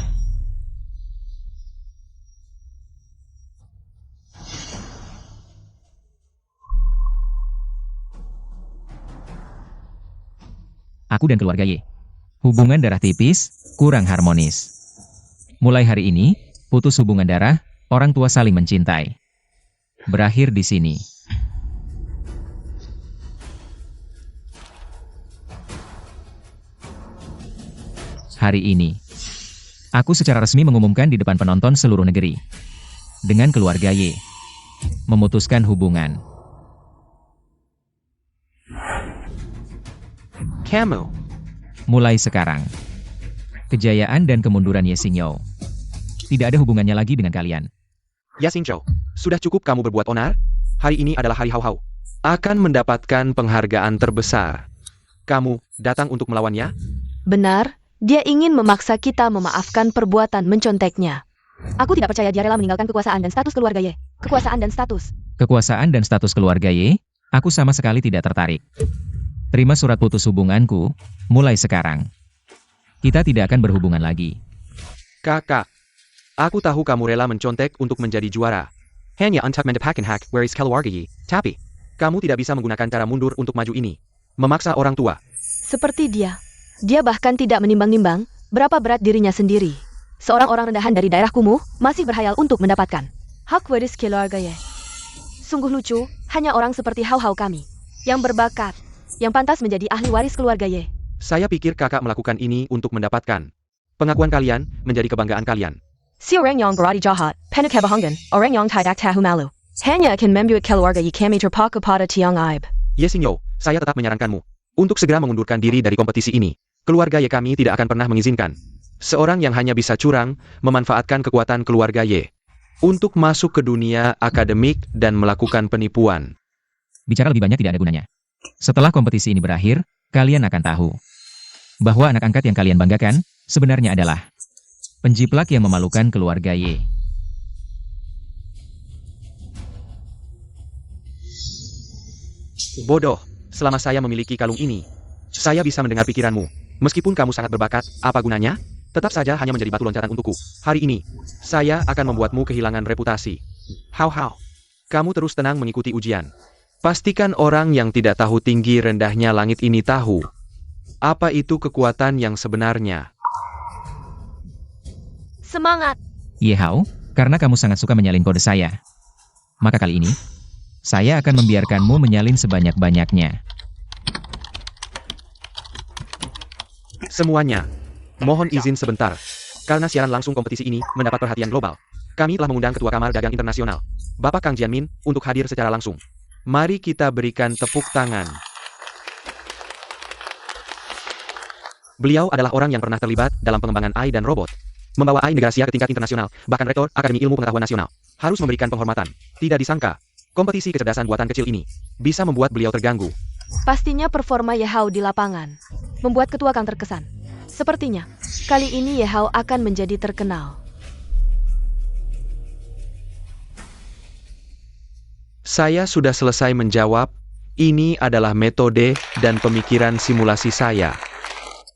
Aku dan keluarga Ye. Hubungan darah tipis, kurang harmonis. Mulai hari ini, putus hubungan darah, orang tua saling mencintai. Berakhir di sini. Hari ini, aku secara resmi mengumumkan di depan penonton seluruh negeri. Dengan keluarga Ye. Memutuskan hubungan. Kamu. Mulai sekarang. Kejayaan dan kemunduran Ye Xingyo. Tidak ada hubungannya lagi dengan kalian. Ya Xingzhou, sudah cukup kamu berbuat onar? Hari ini adalah hari Hao Hao. Akan mendapatkan penghargaan terbesar. Kamu datang untuk melawannya? Benar, dia ingin memaksa kita memaafkan perbuatan menconteknya. Aku tidak percaya dia rela meninggalkan kekuasaan dan status keluarga Ye. Kekuasaan dan status. Kekuasaan dan status keluarga Ye, aku sama sekali tidak tertarik. Terima surat putus hubunganku, mulai sekarang. Kita tidak akan berhubungan lagi. Kakak, aku tahu kamu rela mencontek untuk menjadi juara. Hanya untuk mendapatkan hak waris keluarga Ye. Tapi, kamu tidak bisa menggunakan cara mundur untuk maju ini. Memaksa orang tua. Seperti dia. Dia bahkan tidak menimbang-nimbang berapa berat dirinya sendiri. Seorang orang rendahan dari daerah kumuh masih berhayal untuk mendapatkan hak waris keluarga Ye. Sungguh lucu, hanya orang seperti Hao Hao kami yang berbakat, yang pantas menjadi ahli waris keluarga Ye. Saya pikir kakak melakukan ini untuk mendapatkan pengakuan kalian menjadi kebanggaan kalian. Si orang yang berani jahat, penuh kebohongan, orang yang tidak tahu malu. Hanya akan membuat keluarga Ye kami terpaku pada tiang aib. Ye Xingyo, saya tetap menyarankanmu untuk segera mengundurkan diri dari kompetisi ini. Keluarga Ye kami tidak akan pernah mengizinkan seorang yang hanya bisa curang memanfaatkan kekuatan keluarga Ye untuk masuk ke dunia akademik dan melakukan penipuan. Bicara lebih banyak tidak ada gunanya. Setelah kompetisi ini berakhir, kalian akan tahu bahwa anak angkat yang kalian banggakan sebenarnya adalah penjiplak yang memalukan keluarga Ye. Bodoh, selama saya memiliki kalung ini, saya bisa mendengar pikiranmu. Meskipun kamu sangat berbakat, apa gunanya? Tetap saja hanya menjadi batu loncatan untukku. Hari ini, saya akan membuatmu kehilangan reputasi. Hao Hao, kamu terus tenang mengikuti ujian. Pastikan orang yang tidak tahu tinggi rendahnya langit ini tahu apa itu kekuatan yang sebenarnya. Semangat! Ye Hao, karena kamu sangat suka menyalin kode saya. Maka kali ini, saya akan membiarkanmu menyalin sebanyak-banyaknya. Semuanya, mohon izin sebentar. Karena siaran langsung kompetisi ini mendapat perhatian global, kami telah mengundang Ketua Kamar Dagang Internasional, Bapak Kang Jianmin, untuk hadir secara langsung. Mari kita berikan tepuk tangan. Beliau adalah orang yang pernah terlibat dalam pengembangan AI dan robot. Membawa AI negara Asia ke tingkat internasional, bahkan Rektor Akademi Ilmu Pengetahuan Nasional. Harus memberikan penghormatan. Tidak disangka, kompetisi kecerdasan buatan kecil ini bisa membuat beliau terganggu. Pastinya performa Ye Hao di lapangan membuat Ketua Kang terkesan. Sepertinya, kali ini Ye Hao akan menjadi terkenal. Saya sudah selesai menjawab. Ini adalah metode dan pemikiran simulasi saya.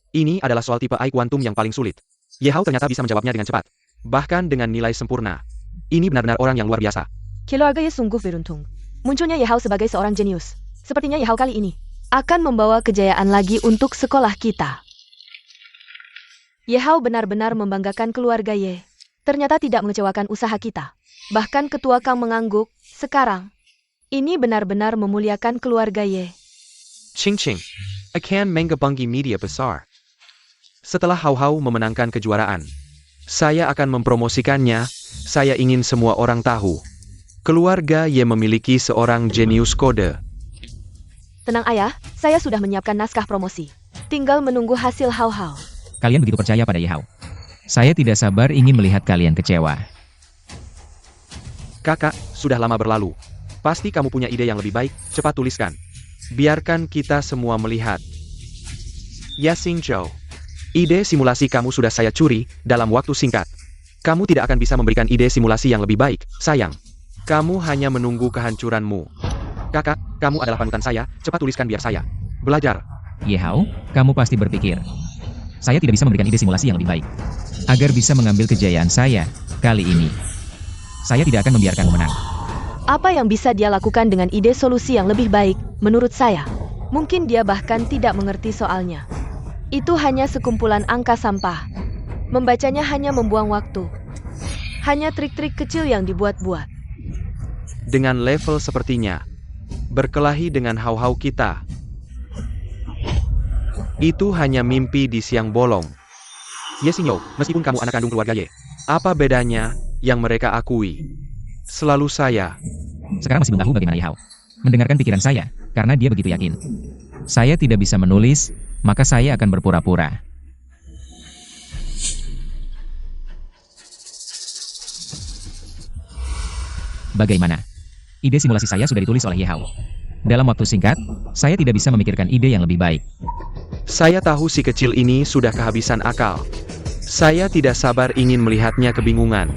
Ini adalah soal tipe AI kuantum yang paling sulit. Ye Hao ternyata bisa menjawabnya dengan cepat. Bahkan dengan nilai sempurna. Ini benar-benar orang yang luar biasa. Keluarga Ye sungguh beruntung. Munculnya Ye Hao sebagai seorang jenius. Sepertinya Ye Hao kali ini akan membawa kejayaan lagi untuk sekolah kita. Ye Hao benar-benar membanggakan keluarga Ye. Ternyata tidak mengecewakan usaha kita. Bahkan Ketua Kang mengangguk, sekarang. Ini benar-benar memuliakan keluarga Ye. Ching-ching. Akan menggabungi media besar. Setelah Hao Hao memenangkan kejuaraan, saya akan mempromosikannya. Saya ingin semua orang tahu. Keluarga Ye memiliki seorang jenius kode. Tenang ayah, saya sudah menyiapkan naskah promosi. Tinggal menunggu hasil Hao Hao. Kalian begitu percaya pada Ye Hao. Saya tidak sabar ingin melihat kalian kecewa. Kakak, sudah lama berlalu. Pasti kamu punya ide yang lebih baik, cepat tuliskan. Biarkan kita semua melihat. Ya Xingzhou, ide simulasi kamu sudah saya curi dalam waktu singkat. Kamu tidak akan bisa memberikan ide simulasi yang lebih baik, sayang. Kamu hanya menunggu kehancuranmu. Kakak, kamu adalah panutan saya, cepat tuliskan biar saya belajar. Ye Hao, kamu pasti berpikir, saya tidak bisa memberikan ide simulasi yang lebih baik. Agar bisa mengambil kejayaan saya, kali ini, saya tidak akan membiarkanmu menang. Apa yang bisa dia lakukan dengan ide solusi yang lebih baik, menurut saya? Mungkin dia bahkan tidak mengerti soalnya. Itu hanya sekumpulan angka sampah. Membacanya hanya membuang waktu. Hanya trik-trik kecil yang dibuat-buat. Dengan level sepertinya, berkelahi dengan hau-hau kita. Itu hanya mimpi di siang bolong. Yesinyo, meskipun kamu anak kandung keluarga Ye, apa bedanya yang mereka akui? Selalu saya. Sekarang masih belum tahu bagaimana Yehao mendengarkan pikiran saya, karena dia begitu yakin. Saya tidak bisa menulis, maka saya akan berpura-pura. Bagaimana? Ide simulasi saya sudah ditulis oleh Yehao. Dalam waktu singkat, saya tidak bisa memikirkan ide yang lebih baik. Saya tahu si kecil ini sudah kehabisan akal. Saya tidak sabar ingin melihatnya kebingungan.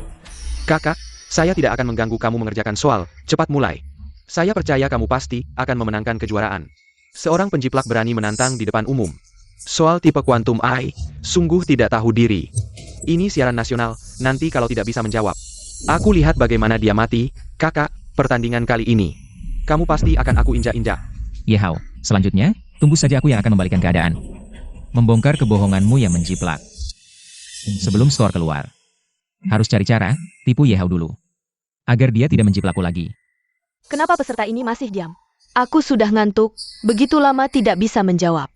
Kakak, saya tidak akan mengganggu kamu mengerjakan soal, cepat mulai. Saya percaya kamu pasti akan memenangkan kejuaraan. Seorang penjiplak berani menantang di depan umum. Soal tipe kuantum AI, sungguh tidak tahu diri. Ini siaran nasional, nanti kalau tidak bisa menjawab. Aku lihat bagaimana dia mati, kakak, pertandingan kali ini. Kamu pasti akan aku injak-injak. Yehao, selanjutnya, tunggu saja aku yang akan membalikan keadaan. Membongkar kebohonganmu yang menjiplak. Sebelum skor keluar. Harus cari cara, tipu Yehao dulu. Agar dia tidak menjiplakku lagi. Kenapa peserta ini masih diam? Aku sudah ngantuk, begitu lama tidak bisa menjawab.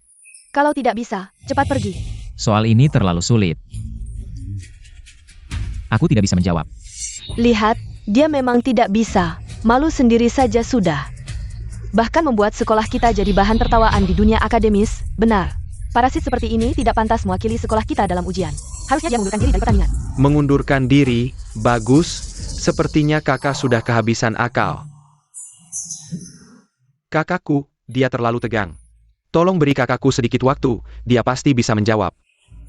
Kalau tidak bisa, cepat pergi. Soal ini terlalu sulit. Aku tidak bisa menjawab. Lihat, dia memang tidak bisa. Malu sendiri saja sudah. Bahkan membuat sekolah kita jadi bahan tertawaan di dunia akademis, benar. Parasit seperti ini tidak pantas mewakili sekolah kita dalam ujian. Harusnya dia mengundurkan diri dari pertandingan. Mengundurkan diri, bagus. Sepertinya kakak sudah kehabisan akal. Kakakku, dia terlalu tegang. Tolong beri kakakku sedikit waktu, dia pasti bisa menjawab.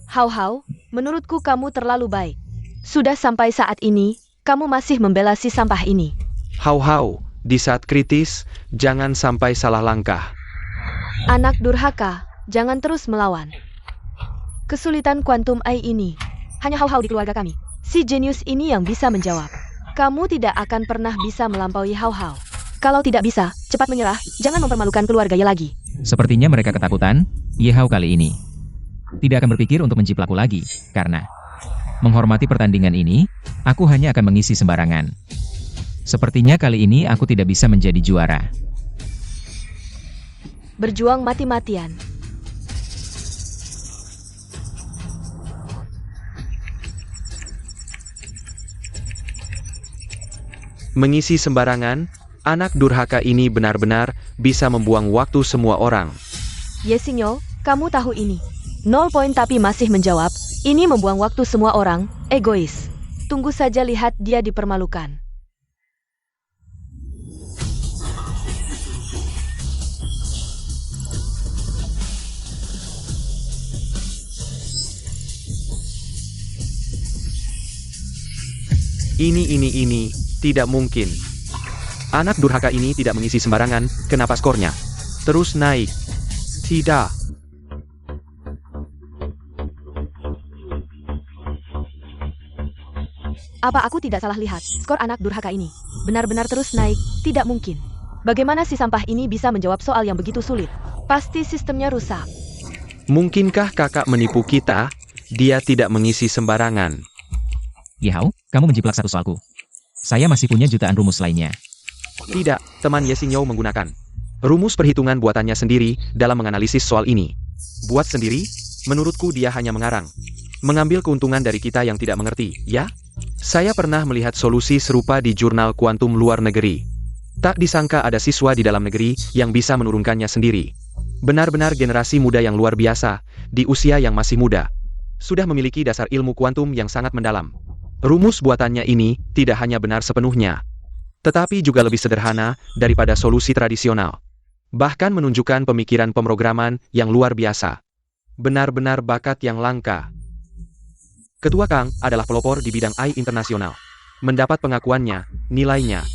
Hau-hau, menurutku kamu terlalu baik. Sudah sampai saat ini, kamu masih membela si sampah ini. Hau-hau, di saat kritis, jangan sampai salah langkah. Anak durhaka, jangan terus melawan. Kesulitan kuantum AI ini, hanya hau-hau di keluarga kami. Si jenius ini yang bisa menjawab. Kamu tidak akan pernah bisa melampaui hau-hau. Kalau tidak bisa, cepat menyerah, jangan mempermalukan keluarga lagi. Sepertinya mereka ketakutan, Yehao kali ini. Tidak akan berpikir untuk menjiplakku lagi, karena menghormati pertandingan ini, aku hanya akan mengisi sembarangan. Sepertinya kali ini aku tidak bisa menjadi juara. Berjuang mati-matian. Mengisi sembarangan, anak durhaka ini benar-benar bisa membuang waktu semua orang. Yesinyo, kamu tahu ini. 0 poin tapi masih menjawab, ini membuang waktu semua orang, egois. Tunggu saja lihat dia dipermalukan. Ini, tidak mungkin. Anak durhaka ini tidak mengisi sembarangan, kenapa skornya terus naik? Tidak. Apa aku tidak salah lihat, skor anak durhaka ini benar-benar terus naik, tidak mungkin. Bagaimana si sampah ini bisa menjawab soal yang begitu sulit? Pasti sistemnya rusak. Mungkinkah kakak menipu kita? Dia tidak mengisi sembarangan. Yehao, kamu menjiplak satu soalku. Saya masih punya jutaan rumus lainnya. Tidak, teman Yesinyo menggunakan rumus perhitungan buatannya sendiri dalam menganalisis soal ini. Buat sendiri? Menurutku dia hanya mengarang. Mengambil keuntungan dari kita yang tidak mengerti, ya? Saya pernah melihat solusi serupa di jurnal kuantum luar negeri. Tak disangka ada siswa di dalam negeri yang bisa menurunkannya sendiri. Benar-benar generasi muda yang luar biasa, di usia yang masih muda. Sudah memiliki dasar ilmu kuantum yang sangat mendalam. Rumus buatannya ini tidak hanya benar sepenuhnya, tetapi juga lebih sederhana daripada solusi tradisional. Bahkan menunjukkan pemikiran pemrograman yang luar biasa. Benar-benar bakat yang langka. Ketua Kang adalah pelopor di bidang AI internasional. Mendapat pengakuannya, nilainya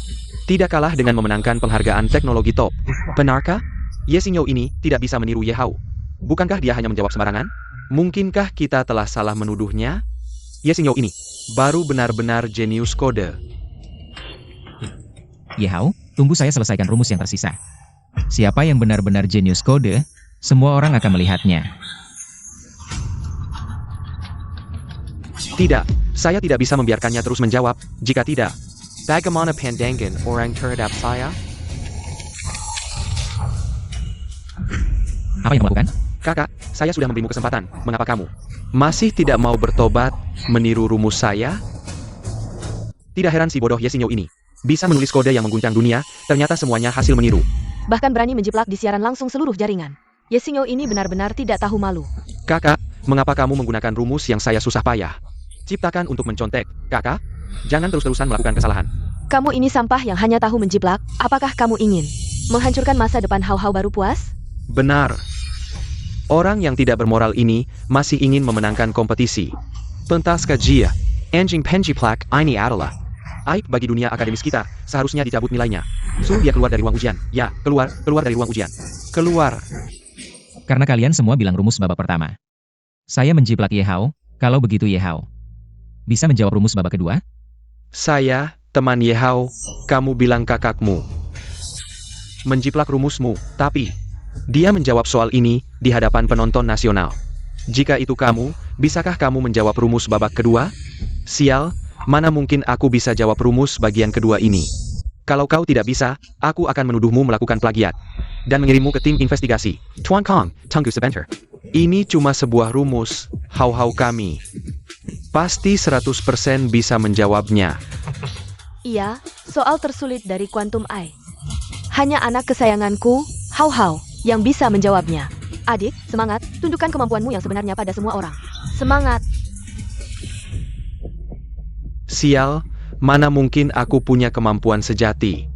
tidak kalah dengan memenangkan penghargaan teknologi top. Benarkah? Yesinyo ini tidak bisa meniru Yehao. Bukankah dia hanya menjawab sembarangan? Mungkinkah kita telah salah menuduhnya? Yesinyo ini baru benar-benar jenius kode. Yehao, tunggu saya selesaikan rumus yang tersisa. Siapa yang benar-benar jenius kode, semua orang akan melihatnya. Tidak, saya tidak bisa membiarkannya terus menjawab. Jika tidak, bagaimana pandangan orang terhadap saya? Apa yang kamu lakukan? Kakak, saya sudah memberimu kesempatan. Mengapa kamu masih tidak mau bertobat, meniru rumus saya? Tidak heran si bodoh Yesinyo ini bisa menulis kode yang mengguncang dunia, ternyata semuanya hasil meniru. Bahkan berani menjiplak di siaran langsung seluruh jaringan. Yesinyo ini benar-benar tidak tahu malu. Kakak, mengapa kamu menggunakan rumus yang saya susah payah ciptakan untuk mencontek? Kakak, jangan terus-terusan melakukan kesalahan. Kamu ini sampah yang hanya tahu menjiplak. Apakah kamu ingin menghancurkan masa depan Hau-Hau baru puas? Benar. Orang yang tidak bermoral ini masih ingin memenangkan kompetisi. Pentas kajian, anjing penjiplak ini adalah aib bagi dunia akademis kita. Seharusnya dicabut nilainya. Suruh dia keluar dari ruang ujian. Ya, keluar dari ruang ujian. Keluar. Karena kalian semua bilang rumus babak pertama. Saya menjiplak Yehao, kalau begitu Yehao bisa menjawab rumus babak kedua? Saya, teman Yehao, kamu bilang kakakmu menjiplak rumusmu, tapi dia menjawab soal ini di hadapan penonton nasional. Jika itu kamu, bisakah kamu menjawab rumus babak kedua? Sial, mana mungkin aku bisa jawab rumus bagian kedua ini. Kalau kau tidak bisa, aku akan menuduhmu melakukan plagiat dan mengirimmu ke tim investigasi. Tuan Kong, tunggu sebentar. Ini cuma sebuah rumus, Hau-Hau kami pasti 100% bisa menjawabnya. Iya, soal tersulit dari Quantum Eye. Hanya anak kesayanganku, Hau-Hau, yang bisa menjawabnya. Adik, semangat, tunjukkan kemampuanmu yang sebenarnya pada semua orang. Semangat! Sial, mana mungkin aku punya kemampuan sejati.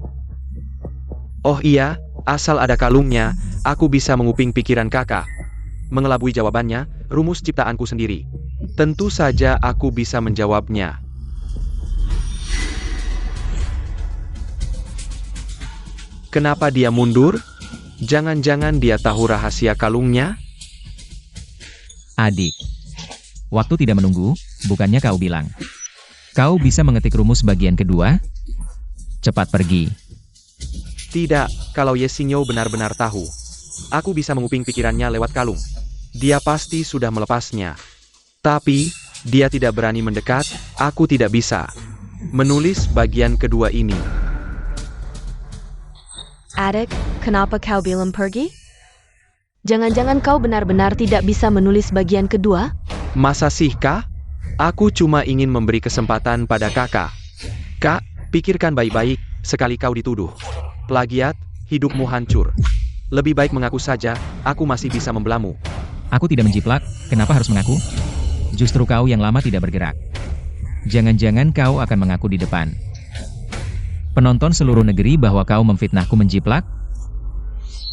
Oh iya, asal ada kalungnya, aku bisa menguping pikiran kakak. Mengelabui jawabannya, rumus ciptaanku sendiri. Tentu saja aku bisa menjawabnya. Kenapa dia mundur? Jangan-jangan dia tahu rahasia kalungnya? Adik, waktu tidak menunggu, bukannya kau bilang kau bisa mengetik rumus bagian kedua? Cepat pergi. Tidak, kalau Yesinyo benar-benar tahu. Aku bisa menguping pikirannya lewat kalung. Dia pasti sudah melepasnya. Tapi, dia tidak berani mendekat, aku tidak bisa menulis bagian kedua ini. Adik, kenapa kau bilang pergi? Jangan-jangan kau benar-benar tidak bisa menulis bagian kedua? Masa sih, Kak? Aku cuma ingin memberi kesempatan pada kakak. Kak, pikirkan baik-baik, sekali kau dituduh plagiat, hidupmu hancur. Lebih baik mengaku saja, aku masih bisa membelamu. Aku tidak menjiplak, kenapa harus mengaku? Justru kau yang lama tidak bergerak. Jangan-jangan kau akan mengaku di depan penonton seluruh negeri bahwa kau memfitnahku menjiplak?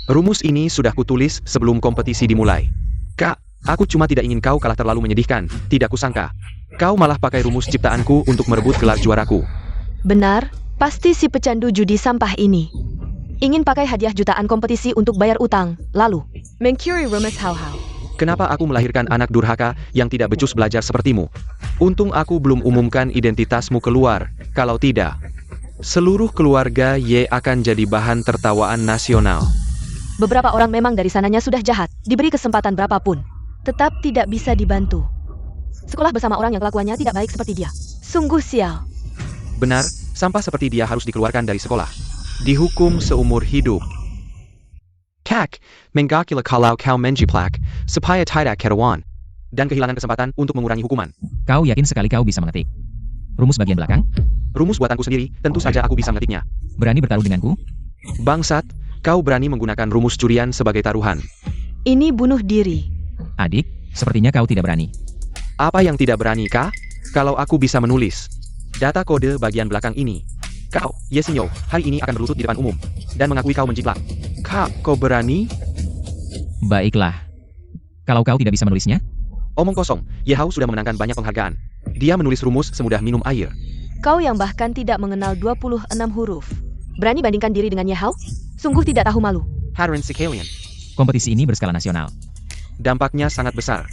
Rumus ini sudah kutulis sebelum kompetisi dimulai. Kak, aku cuma tidak ingin kau kalah terlalu menyedihkan, tidak kusangka. Kau malah pakai rumus ciptaanku untuk merebut gelar juaraku. Benar, pasti si pecandu judi sampah ini ingin pakai hadiah jutaan kompetisi untuk bayar utang, lalu mencuri rumus Hau-Hau. Kenapa aku melahirkan anak durhaka yang tidak becus belajar sepertimu? Untung aku belum umumkan identitasmu keluar, kalau tidak, seluruh keluarga Y akan jadi bahan tertawaan nasional. Beberapa orang memang dari sananya sudah jahat, diberi kesempatan berapapun, tetap tidak bisa dibantu. Sekolah bersama orang yang kelakuannya tidak baik seperti dia. Sungguh sial. Benar, sampah seperti dia harus dikeluarkan dari sekolah. Dihukum seumur hidup. Kak, menggakila kalau kau menjiplak, supaya tidak kerawan. Dan kehilangan kesempatan untuk mengurangi hukuman. Kau yakin sekali kau bisa mengetik rumus bagian belakang? Rumus buatanku sendiri, tentu saja aku bisa mengetiknya. Berani bertaruh denganku? Bangsat, kau berani menggunakan rumus curian sebagai taruhan. Ini bunuh diri. Adik, sepertinya kau tidak berani. Apa yang tidak berani, Kak? Kalau aku bisa menulis data kode bagian belakang ini. Kau, Yesinyo, hari ini akan berlutut di depan umum dan mengakui kau menjiplak. Kak, kau berani? Baiklah. Kalau kau tidak bisa menulisnya? Omong kosong, Yehao sudah memenangkan banyak penghargaan. Dia menulis rumus semudah minum air. Kau yang bahkan tidak mengenal 26 huruf. Berani bandingkan diri dengan Yehao? Sungguh tidak tahu malu. Hadirin sekalian, Kompetisi ini berskala nasional. dampaknya sangat besar.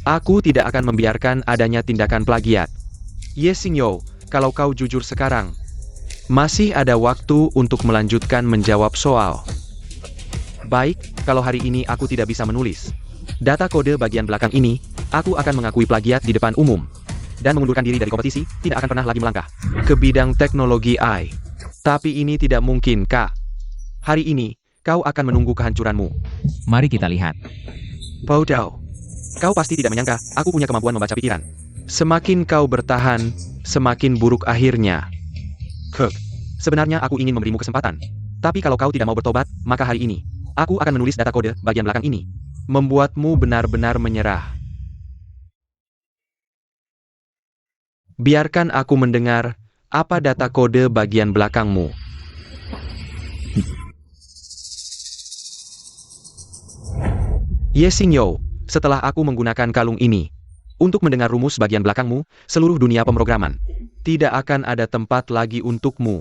Aku tidak akan membiarkan adanya tindakan plagiat. Yesinyo, kalau kau jujur sekarang, masih ada waktu untuk melanjutkan menjawab soal. Baik, kalau hari ini aku tidak bisa menulis data kode bagian belakang ini, aku akan mengakui plagiat di depan umum. dan mengundurkan diri dari kompetisi, tidak akan pernah lagi melangkah ke bidang teknologi AI. Tapi ini tidak mungkin, Kak. Hari ini, kau akan menunggu kehancuranmu. Mari kita lihat. Bodoh. Kau pasti tidak menyangka, aku punya kemampuan membaca pikiran. Semakin kau bertahan, semakin buruk akhirnya. Kirk, sebenarnya aku ingin memberimu kesempatan. Tapi kalau kau tidak mau bertobat, maka hari ini, aku akan menulis data kode bagian belakang ini. Membuatmu benar-benar menyerah. Biarkan aku mendengar, apa data kode bagian belakangmu. Yesingyo, setelah aku menggunakan kalung ini, untuk mendengar rumus bagian belakangmu, seluruh dunia pemrograman, tidak akan ada tempat lagi untukmu.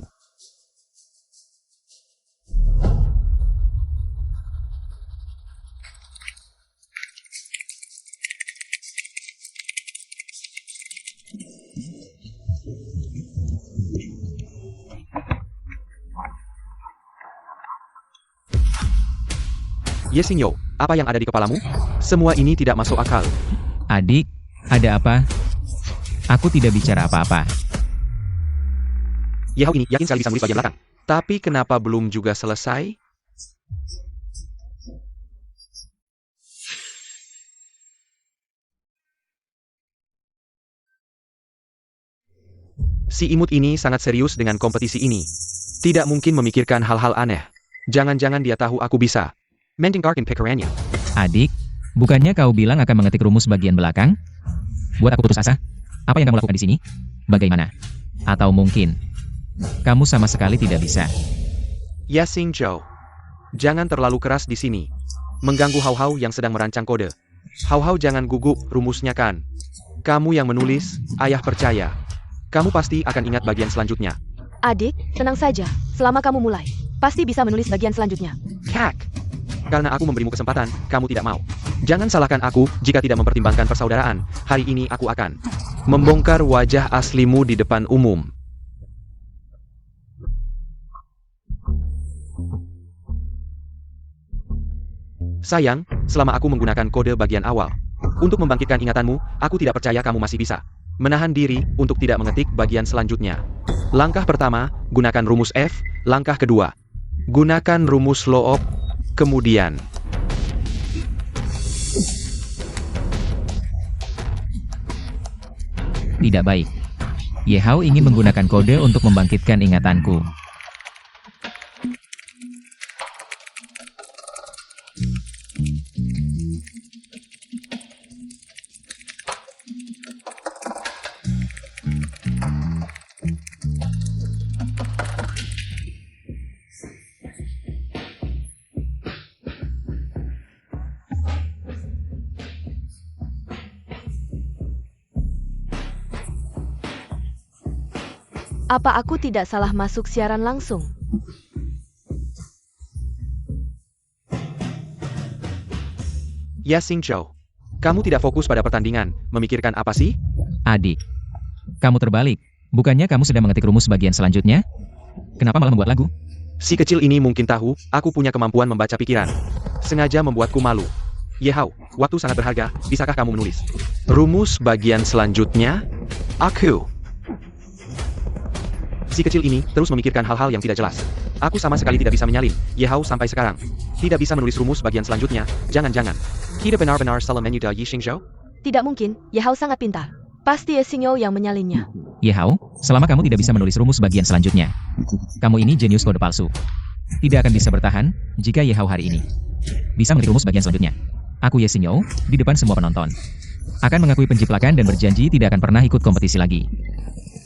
Yesingyo, apa yang ada di kepalamu? Semua ini tidak masuk akal. Adik, ada apa? Aku tidak bicara apa-apa. Yehao ini yakin sekali bisa menulis bagian belakang. Tapi kenapa belum juga selesai? Si imut ini sangat serius dengan kompetisi ini. Tidak mungkin memikirkan hal-hal aneh. Jangan-jangan dia tahu aku bisa. Mendinggarkan pikirannya. Adik, bukannya kau bilang akan mengetik rumus bagian belakang? Buat aku putus asa? Apa yang kamu lakukan di sini? Bagaimana? Atau mungkin, kamu sama sekali tidak bisa. Yasingjo, jangan terlalu keras di sini. Mengganggu Hao-Hao yang sedang merancang kode. Hao-Hao jangan gugup, rumusnya kan. Kamu yang menulis, ayah percaya. Kamu pasti akan ingat bagian selanjutnya. Adik, tenang saja. Selama kamu mulai, pasti bisa menulis bagian selanjutnya. Kak! Karena aku memberimu kesempatan, kamu tidak mau. Jangan salahkan aku jika tidak mempertimbangkan persaudaraan. Hari ini aku akan membongkar wajah aslimu di depan umum. Sayang, selama aku menggunakan kode bagian awal untuk membangkitkan ingatanmu, aku tidak percaya kamu masih bisa menahan diri untuk tidak mengetik bagian selanjutnya. Langkah pertama, gunakan rumus F. Langkah kedua, gunakan rumus Loop. Kemudian, Tidak baik. Yehao ingin menggunakan kode untuk membangkitkan ingatanku. Apa aku tidak salah masuk siaran langsung? Yasingjo, kamu tidak fokus pada pertandingan, memikirkan apa sih? Adik, kamu terbalik. Bukannya kamu sedang mengetik rumus bagian selanjutnya? Kenapa malah membuat lagu? Si kecil ini mungkin tahu, aku punya kemampuan membaca pikiran. Sengaja membuatku malu. Yehao, waktu sangat berharga, bisakah kamu menulis rumus bagian selanjutnya? Aku. Si kecil ini terus memikirkan hal-hal yang tidak jelas. Aku sama sekali tidak bisa menyalin. Yehao sampai sekarang tidak bisa menulis rumus bagian selanjutnya. Jangan-jangan kita benar-benar salah menu da Yishingzhou? Tidak mungkin, Yehao sangat pintar. Pasti Yesingyo yang menyalinnya. Yehao, selama kamu tidak bisa menulis rumus bagian selanjutnya, kamu ini jenius kode palsu. Tidak akan bisa bertahan jika Yehao hari ini bisa mengetik rumus bagian selanjutnya. Aku Yesingyo, di depan semua penonton, akan mengakui penciplakan dan berjanji tidak akan pernah ikut kompetisi lagi.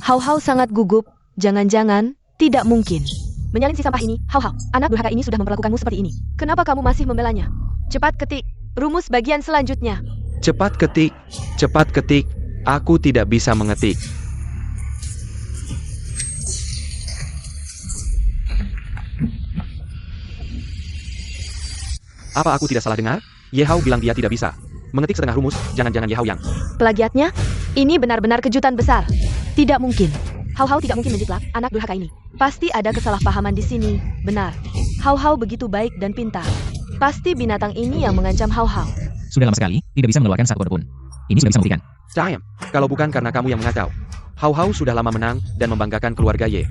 Hao-Hao sangat gugup. Jangan-jangan, tidak mungkin. Menyalin si sampah ini, Hao-Hao, anak durhaka ini sudah memperlakukanmu seperti ini. Kenapa kamu masih membelanya? Cepat ketik, rumus bagian selanjutnya. Cepat ketik, cepat ketik. Aku tidak bisa mengetik. Apa aku tidak salah dengar? Yehao bilang dia tidak bisa mengetik setengah rumus, jangan-jangan Yehao yang Plagiatnya? Ini benar-benar kejutan besar. Tidak mungkin. Hao-Hao tidak mungkin menjiplak anak durhaka ini. Pasti ada kesalahpahaman di sini. Benar. Hao-Hao begitu baik dan pintar. Pasti binatang ini yang mengancam Hao-Hao. Sudah lama sekali, tidak bisa mengeluarkan satu kode pun. Ini sudah bisa membuktikan. Damn. Kalau bukan karena kamu yang mengacau. Hau Hau sudah lama menang dan membanggakan keluarga Ye.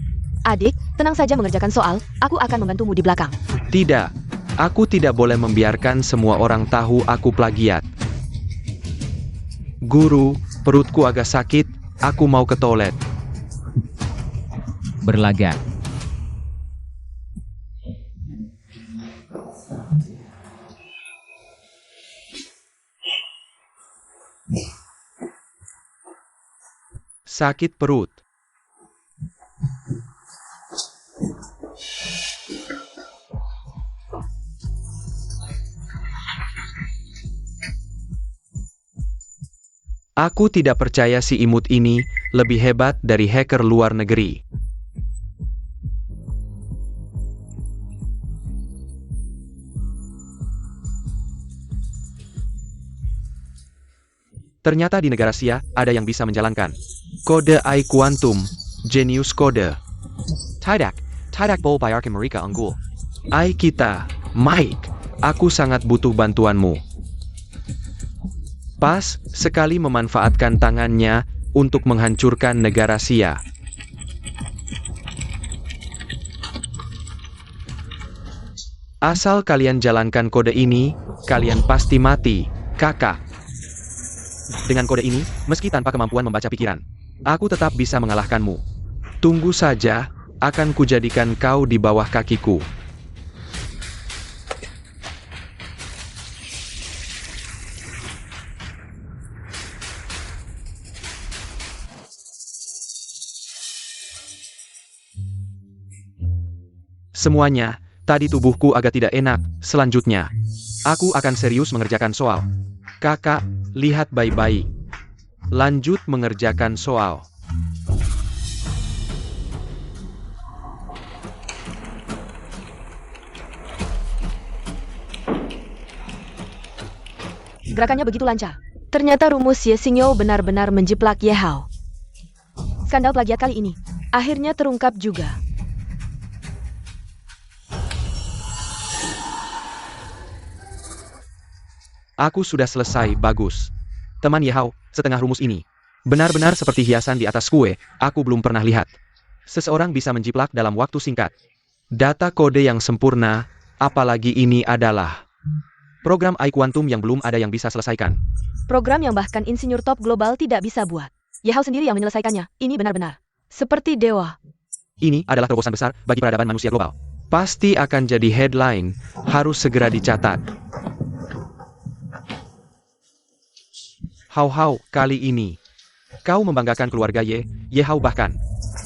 Adik, tenang saja mengerjakan soal, aku akan membantumu di belakang. Tidak, aku tidak boleh membiarkan semua orang tahu aku plagiat. Guru, perutku agak sakit, aku mau ke toilet. Berlagak. Sakit perut. Aku tidak percaya si imut ini lebih hebat dari hacker luar negeri. Ternyata di negara Sia ada yang bisa menjalankan kode AI Quantum, Genius Code. Tidak bol bayarkan mereka unggul. AI kita, Mike, aku sangat butuh bantuanmu. Pas sekali memanfaatkan tangannya untuk menghancurkan negara Sia. Asal kalian jalankan kode ini, kalian pasti mati, kakak. Dengan kode ini, meski tanpa kemampuan membaca pikiran, aku tetap bisa mengalahkanmu. Tunggu saja, akan kujadikan kau di bawah kakiku. Semuanya, tadi tubuhku agak tidak enak. Selanjutnya, aku akan serius mengerjakan soal. Kakak, lihat baik-baik. Lanjut mengerjakan soal. Gerakannya begitu lancar. Ternyata rumus Ye Xingyo benar-benar menjiplak Ye Hao. Skandal plagiat kali ini akhirnya terungkap juga. Aku sudah selesai, bagus. Teman Ye Hao, setengah rumus ini benar-benar seperti hiasan di atas kue, aku belum pernah lihat. Seseorang bisa menjiplak dalam waktu singkat. Data kode yang sempurna, apalagi ini adalah program AI Quantum yang belum ada yang bisa selesaikan. Program yang bahkan insinyur top global tidak bisa buat. Ye Hao sendiri yang menyelesaikannya, ini benar-benar seperti dewa. Ini adalah terobosan besar bagi peradaban manusia global. Pasti akan jadi headline, harus segera dicatat. Hau Hau, kali ini kau membanggakan keluarga Ye Hao bahkan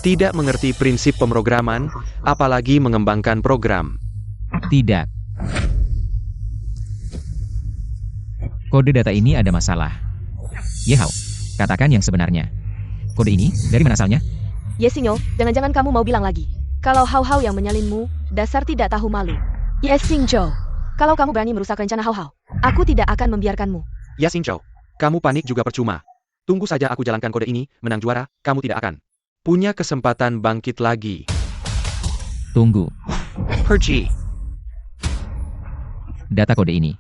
tidak mengerti prinsip pemrograman, apalagi mengembangkan program. Tidak. Kode data ini ada masalah. Ye Hao, katakan yang sebenarnya. Kode ini, dari mana asalnya? Ye Xingyo, jangan-jangan kamu mau bilang lagi kalau Hao Hao yang menyalinmu, dasar tidak tahu malu. Ye Xingyo, kalau kamu berani merusak rencana Hao Hao, aku tidak akan membiarkanmu. Ya Xingqiu, kamu panik juga percuma. Tunggu saja aku jalankan kode ini, menang juara, kamu tidak akan punya kesempatan bangkit lagi. Tunggu. Pergi. Data kode ini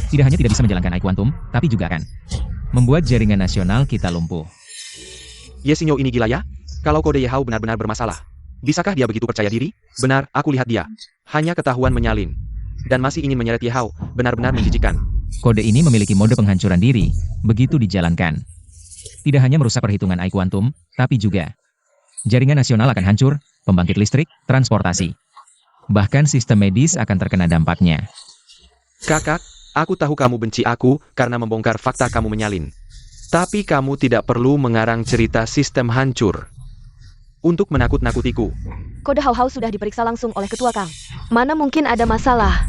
tidak hanya tidak bisa menjalankan AI Quantum, tapi juga akan membuat jaringan nasional kita lumpuh. Ye Xingyo ini gila ya? Kalau kode Ye Hao benar-benar bermasalah, bisakah dia begitu percaya diri? Benar, aku lihat dia hanya ketahuan menyalin dan masih ingin menyeret Ye Hao, benar-benar menjijikan. Kode ini memiliki mode penghancuran diri, begitu dijalankan. Tidak hanya merusak perhitungan AI Quantum, tapi juga jaringan nasional akan hancur, pembangkit listrik, transportasi. Bahkan sistem medis akan terkena dampaknya. Kakak, aku tahu kamu benci aku karena membongkar fakta kamu menyalin. Tapi kamu tidak perlu mengarang cerita sistem hancur untuk menakut-nakutiku. Kode Hao Hao sudah diperiksa langsung oleh Ketua Kang. Mana mungkin ada masalah?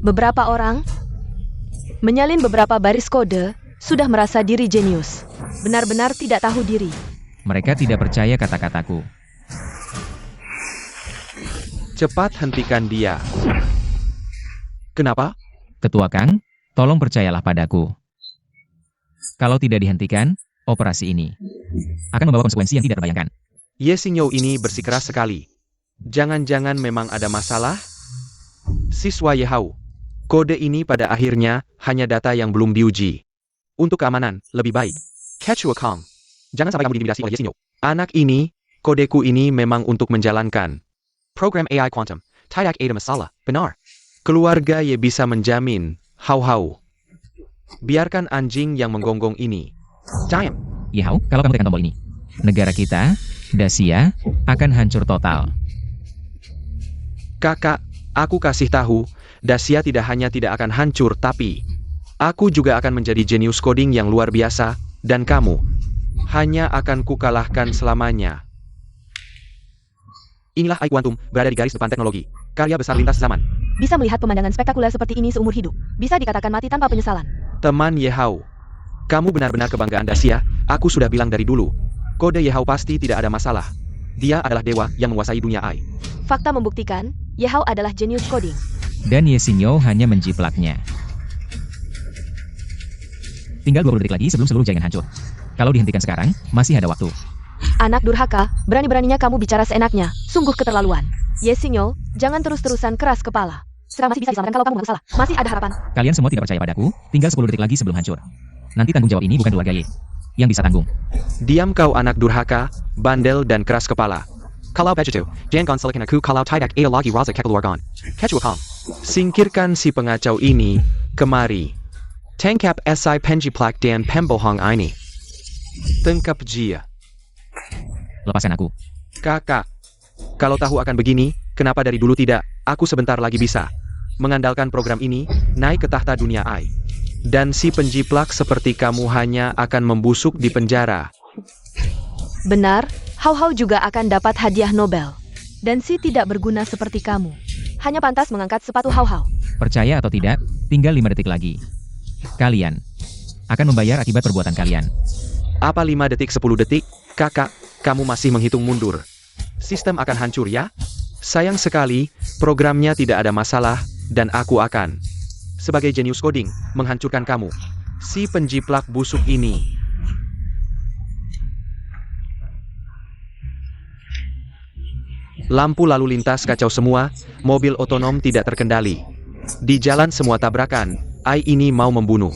Beberapa orang menyalin beberapa baris kode, sudah merasa diri jenius. Benar-benar tidak tahu diri. Mereka tidak percaya kata-kataku. Cepat hentikan dia. Kenapa? Ketua Kang, tolong percayalah padaku. Kalau tidak dihentikan, operasi ini akan membawa konsekuensi yang tidak terbayangkan. Ye Xingyo ini bersikeras sekali. Jangan-jangan memang ada masalah? Siswa Ye Hao, kode ini pada akhirnya hanya data yang belum diuji. Untuk keamanan, lebih baik Ketua Kang, Jangan sampai kamu diintimidasi oleh Yesinyo. Anak ini, kodeku ini memang untuk menjalankan program AI Quantum. Tidak ada masalah, benar. Keluarga Ye bisa menjamin, hau-hau. Biarkan anjing yang menggonggong ini. Diam. Ye Hao, kalau kamu tekan tombol ini, negara kita, Dacia, akan hancur total. Kakak, aku kasih tahu, Dacia tidak hanya tidak akan hancur tapi aku juga akan menjadi jenius coding yang luar biasa, dan kamu hanya akan kukalahkan selamanya. Inilah AI Quantum, berada di garis depan teknologi. Karya besar lintas zaman. Bisa melihat pemandangan spektakuler seperti ini seumur hidup. Bisa dikatakan mati tanpa penyesalan. Teman Ye Hao, kamu benar-benar kebanggaan Dacia, aku sudah bilang dari dulu. Kode Ye Hao pasti tidak ada masalah. Dia adalah dewa yang menguasai dunia AI. Fakta membuktikan, Ye Hao adalah jenius coding. Dan Yesinyo hanya menjiplaknya. Tinggal 20 detik lagi sebelum seluruh jaringan hancur. Kalau dihentikan sekarang, masih ada waktu. Anak durhaka, berani-beraninya kamu bicara seenaknya. Sungguh keterlaluan. Yesinyo, jangan terus-terusan keras kepala. Sekarang masih bisa diselamatkan kalau kamu mengaku salah. Masih ada harapan. Kalian semua tidak percaya padaku, tinggal 10 detik lagi sebelum hancur. Nanti tanggung jawab ini bukan keluarga Ye yang bisa tanggung. Diam kau anak durhaka, bandel dan keras kepala. Kalau begitu, jangan selikan aku kalau tidak ada lagi rasa kekeluargaan. Kecuali singkirkan si pengacau ini, kemari. Tangkap SI penjiplak dan pembohong ini. Tangkap dia. Lepaskan aku. Kakak, kalau tahu akan begini, kenapa dari dulu tidak? Aku sebentar lagi bisa mengandalkan program ini, naik ke tahta dunia AI. Dan si penjiplak seperti kamu hanya akan membusuk di penjara. Benar, Hao Hao juga akan dapat hadiah Nobel. Dan si tidak berguna seperti kamu. Hanya pantas mengangkat sepatu Hao Hao. Percaya atau tidak, tinggal 5 detik lagi. Kalian akan membayar akibat perbuatan kalian. Apa 5 detik 10 detik? Kakak, kamu masih menghitung mundur. Sistem akan hancur ya? Sayang sekali, programnya tidak ada masalah, dan aku akan, sebagai jenius coding, menghancurkan kamu. Si penjiplak busuk ini. Lampu lalu lintas kacau semua, mobil otonom tidak terkendali. Di jalan semua tabrakan, AI ini mau membunuh.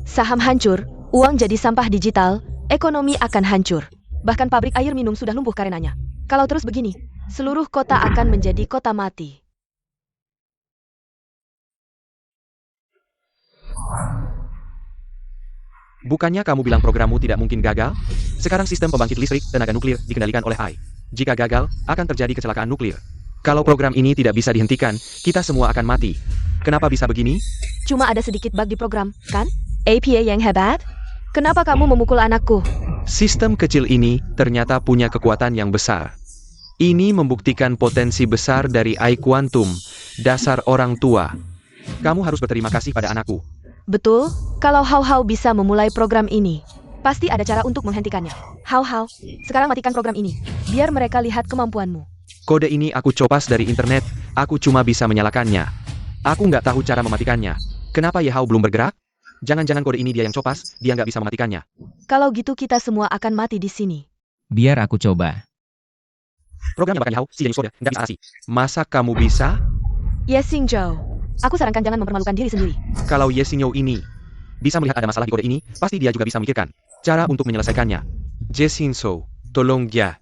Saham hancur, uang jadi sampah digital, ekonomi akan hancur. Bahkan pabrik air minum sudah lumpuh karenanya. Kalau terus begini, seluruh kota akan menjadi kota mati. Bukannya kamu bilang programmu tidak mungkin gagal? Sekarang sistem pembangkit listrik tenaga nuklir dikendalikan oleh AI. Jika gagal, akan terjadi kecelakaan nuklir. Kalau program ini tidak bisa dihentikan, kita semua akan mati. Kenapa bisa begini? Cuma ada sedikit bug di program, kan? APA yang hebat? Kenapa kamu memukul anakku? Sistem kecil ini ternyata punya kekuatan yang besar. Ini membuktikan potensi besar dari AI Quantum, dasar orang tua. Kamu harus berterima kasih pada anakku. Betul, kalau Hao Hao bisa memulai program ini, pasti ada cara untuk menghentikannya. Hao Hao, sekarang matikan program ini, biar mereka lihat kemampuanmu. Kode ini aku copas dari internet, aku cuma bisa menyalakannya. Aku nggak tahu cara mematikannya. Kenapa Ye Hao belum bergerak? Jangan-jangan kode ini dia yang copas, dia nggak bisa mematikannya. Kalau gitu kita semua akan mati di sini. Biar aku coba. Program yang bakal Ye Hao, si jenius kode, nggak bisa atasi. Masa kamu bisa? Ye Xingzhou, aku sarankan jangan mempermalukan diri sendiri. Kalau Ye Xingzhou ini bisa melihat ada masalah di kode ini, pasti dia juga bisa memikirkan cara untuk menyelesaikannya. Je Xingzhou, tolong dia.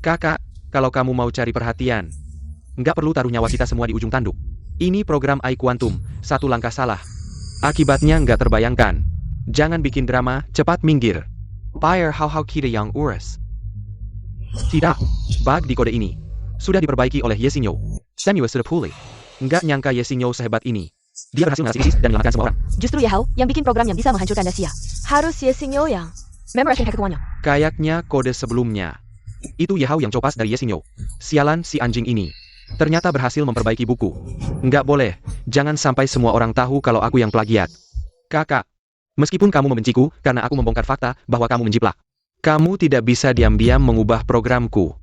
Kakak, kalau kamu mau cari perhatian, nggak perlu taruh nyawa kita semua di ujung tanduk. Ini program AI Quantum, satu langkah salah. Akibatnya nggak terbayangkan. Jangan bikin drama, cepat minggir. Pyre Hao Hao kita yang urus. Tidak, bug di kode ini sudah diperbaiki oleh Ye Xingzhou. Samuel sudah pulih. Nggak nyangka Ye Xingzhou sehebat ini. Dia berhasil mengatasi krisis dan menyelamatkan semua orang. Justru Ye Hao yang bikin program yang bisa menghancurkan Dacia. Harus Ye Xingzhou yang memorization hack ketuanya. Kayaknya kode sebelumnya. Itu Ye Hao yang copas dari Ye Xingzhou. Sialan si anjing ini. Ternyata berhasil memperbaiki buku. Nggak boleh. Jangan sampai semua orang tahu kalau aku yang plagiat. Kakak. Meskipun kamu membenciku karena aku membongkar fakta bahwa kamu menjiplak. Kamu tidak bisa diam-diam mengubah programku.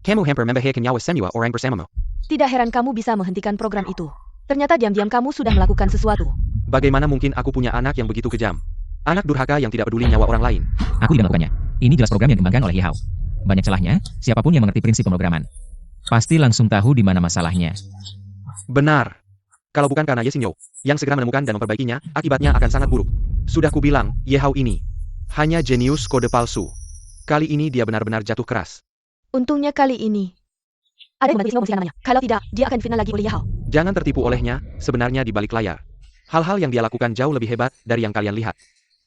Kamu hampir membahayakan nyawa semua orang bersamamu. Tidak heran kamu bisa menghentikan program itu. Ternyata diam-diam kamu sudah melakukan sesuatu. Bagaimana mungkin aku punya anak yang begitu kejam? Anak durhaka yang tidak peduli nyawa orang lain. Aku tidak melakukannya. Ini jelas program yang dikembangkan oleh Ye Hao. Banyak celahnya, siapapun yang mengerti prinsip pemrograman. pasti langsung tahu di mana masalahnya. Benar. Kalau bukan karena Ye Xingyo, yang segera menemukan dan memperbaikinya, akibatnya akan sangat buruk. Sudah kubilang, Ye Hao ini hanya jenius kode palsu. Kali ini dia benar-benar jatuh keras. Untungnya kali ini ada yang membantu Xingyo namanya. Kalau tidak, dia akan difitnah lagi oleh Ye Hao. Jangan tertipu olehnya, sebenarnya di balik layar. Hal-hal yang dia lakukan jauh lebih hebat dari yang kalian lihat.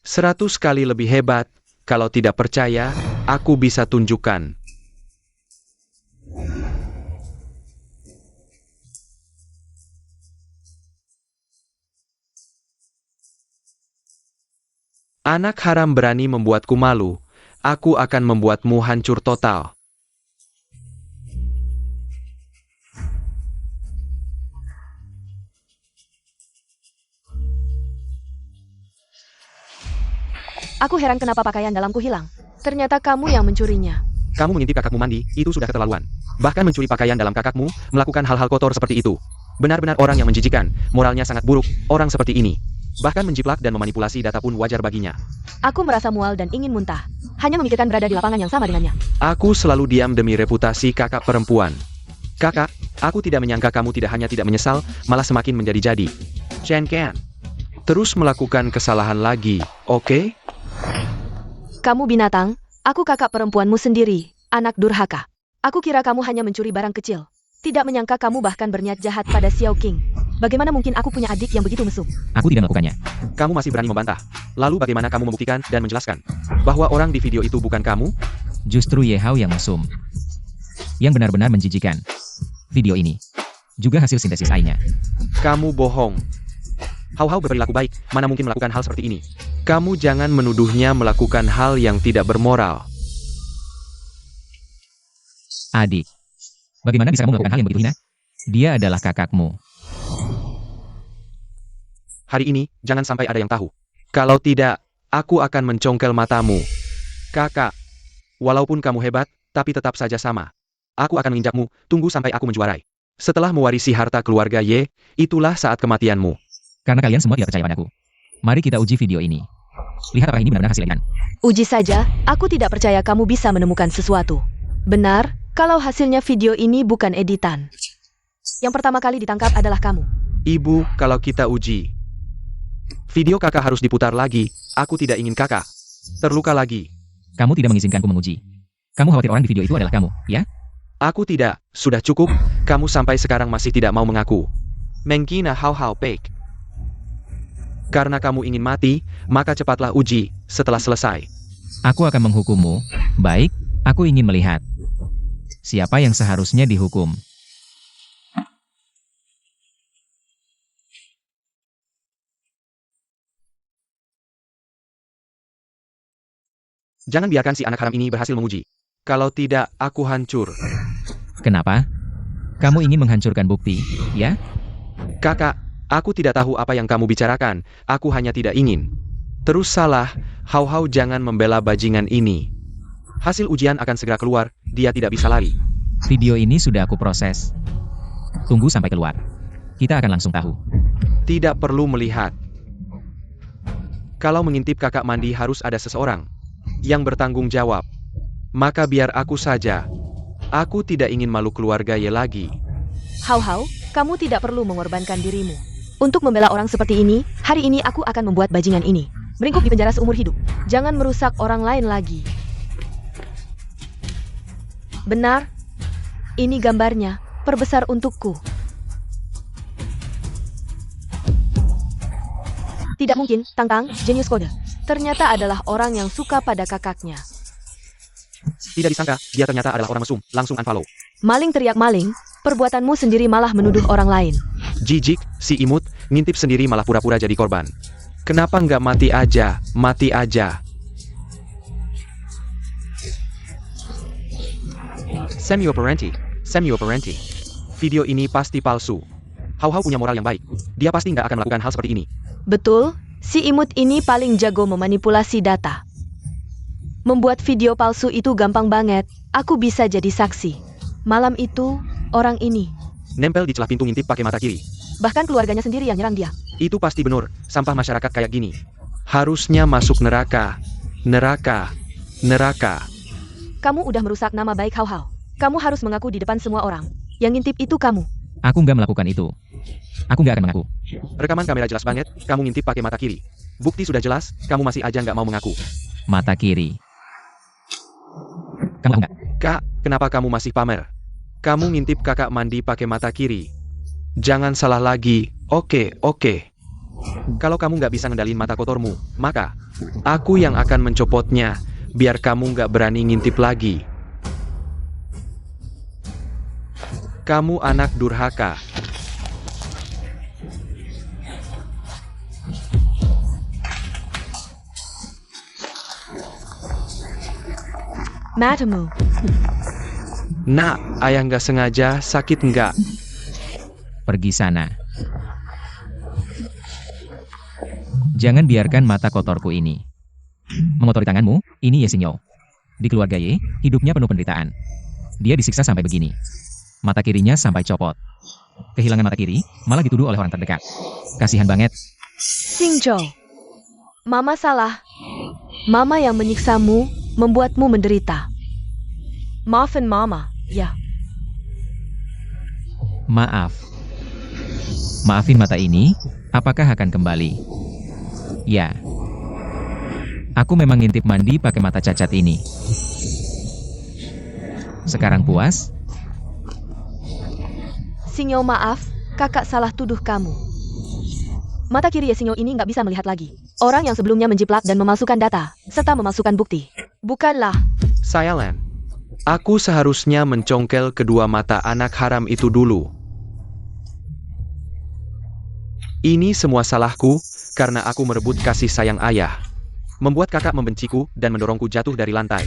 100 kali lebih hebat. Kalau tidak percaya, aku bisa tunjukkan. Anak haram berani membuatku malu. Aku akan membuatmu hancur total. Aku heran kenapa pakaian dalamku hilang. Ternyata kamu yang mencurinya. Kamu mengintip kakakmu mandi, itu sudah keterlaluan. Bahkan mencuri pakaian dalam kakakmu, melakukan hal-hal kotor seperti itu. Benar-benar orang yang menjijikan, moralnya sangat buruk, orang seperti ini. Bahkan menjiplak dan memanipulasi data pun wajar baginya. Aku merasa mual dan ingin muntah. Hanya memikirkan berada di lapangan yang sama dengannya. Aku selalu diam demi reputasi kakak perempuan. Kakak, aku tidak menyangka kamu tidak hanya tidak menyesal, malah semakin menjadi-jadi. Chen Ken, terus melakukan kesalahan lagi, oke? Kamu binatang, aku kakak perempuanmu sendiri, anak durhaka. Aku kira kamu hanya mencuri barang kecil. Tidak menyangka kamu bahkan berniat jahat pada Xiao Qing. Bagaimana mungkin aku punya adik yang begitu mesum? Aku tidak melakukannya. Kamu masih berani membantah. Lalu bagaimana kamu membuktikan dan menjelaskan bahwa orang di video itu bukan kamu? Justru Ye Hao yang mesum. Yang benar-benar menjijikan. Video ini juga hasil sintesis AI-nya. Kamu bohong. Hao Hao berperilaku baik, mana mungkin melakukan hal seperti ini? Kamu jangan menuduhnya melakukan hal yang tidak bermoral. Adik, bagaimana bisa kamu melakukan hal yang begitu hina? Dia adalah kakakmu. Hari ini, jangan sampai ada yang tahu. Kalau tidak, aku akan mencongkel matamu. Kakak, walaupun kamu hebat, tapi tetap saja sama. Aku akan menginjakmu, tunggu sampai aku menjuarai. Setelah mewarisi harta keluarga Ye, itulah saat kematianmu. Karena kalian semua tidak percaya padaku. Mari kita uji video ini. Lihat apakah ini benar-benar hasil editan. Uji saja, aku tidak percaya kamu bisa menemukan sesuatu. Benar, kalau hasilnya video ini bukan editan. Yang pertama kali ditangkap adalah kamu. Ibu, kalau kita uji. Video kakak harus diputar lagi, aku tidak ingin kakak terluka lagi. Kamu tidak mengizinkanku menguji. Kamu khawatir orang di video itu adalah kamu, ya? Aku tidak, sudah cukup, kamu sampai sekarang masih tidak mau mengaku. Mengkina Hao Hao Pek. Karena kamu ingin mati, maka cepatlah uji, setelah selesai. Aku akan menghukummu. Baik, aku ingin melihat siapa yang seharusnya dihukum. Jangan biarkan si anak haram ini berhasil menguji. Kalau tidak, aku hancur. Kenapa? Kamu ingin menghancurkan bukti, ya? Kakak, aku tidak tahu apa yang kamu bicarakan, aku hanya tidak ingin. Terus salah, Hao Hao jangan membela bajingan ini. Hasil ujian akan segera keluar, dia tidak bisa lari. Video ini sudah aku proses. Tunggu sampai keluar. Kita akan langsung tahu. Tidak perlu melihat. Kalau mengintip kakak mandi harus ada seseorang yang bertanggung jawab. Maka biar aku saja. Aku tidak ingin malu keluarga Ye lagi. Hao Hao, kamu tidak perlu mengorbankan dirimu. Untuk membela orang seperti ini, hari ini aku akan membuat bajingan ini meringkuk di penjara seumur hidup. Jangan merusak orang lain lagi. Benar. Ini gambarnya, perbesar untukku. Tidak mungkin, Tang, jenius kode. Ternyata adalah orang yang suka pada kakaknya. Tidak disangka, dia ternyata adalah orang mesum, langsung unfollow. Maling teriak maling, perbuatanmu sendiri malah menuduh orang lain. Jijik, si imut, ngintip sendiri malah pura-pura jadi korban. Kenapa nggak mati aja, mati aja. Semi-operenti. Video ini pasti palsu. Hao Hao punya moral yang baik. Dia pasti nggak akan melakukan hal seperti ini. Betul, si imut ini paling jago memanipulasi data. Membuat video palsu itu gampang banget, aku bisa jadi saksi. Malam itu, orang ini Nempel di celah pintu ngintip pakai mata kiri. bahkan keluarganya sendiri yang nyerang dia. Itu pasti benar, sampah masyarakat kayak gini. Harusnya masuk neraka. Neraka. Neraka. Kamu udah merusak nama baik Hao Hao. Kamu harus mengaku di depan semua orang. Yang ngintip itu kamu. Aku nggak melakukan itu. Aku nggak akan mengaku. Rekaman kamera jelas banget, kamu ngintip pakai mata kiri. Bukti sudah jelas, kamu masih aja nggak mau mengaku. Mata kiri. Kamu nggak? Kak, kenapa kamu masih pamer? Kamu ngintip kakak mandi pakai mata kiri. Jangan salah lagi, oke. Kalau kamu nggak bisa ngendalin mata kotormu, maka aku yang akan mencopotnya, biar kamu nggak berani ngintip lagi. Kamu anak durhaka. Matamu. Nak, ayah nggak sengaja, sakit nggak? Pergi sana. Jangan biarkan mata kotorku ini mengotori tanganmu. Ini Ye Xingyo. Di keluarga Ye, hidupnya penuh penderitaan. Dia disiksa sampai begini. Mata kirinya sampai copot. Kehilangan mata kiri, malah dituduh oleh orang terdekat. Kasihan banget. Xingzhou. Mama salah. Mama yang menyiksamu, membuatmu menderita. Maafin Mama, ya. Maaf. Maafin mata ini, apakah akan kembali? Ya. Aku memang ngintip mandi pakai mata cacat ini. Sekarang puas? Xingyo maaf, kakak salah tuduh kamu. Mata kiri Ye Xingyo ini nggak bisa melihat lagi. Orang yang sebelumnya menjiplak dan memalsukan data, serta memalsukan bukti. Bukanlah. Sayalan. Aku seharusnya mencongkel kedua mata anak haram itu dulu. Ini semua salahku, karena aku merebut kasih sayang ayah. Membuat kakak membenciku dan mendorongku jatuh dari lantai.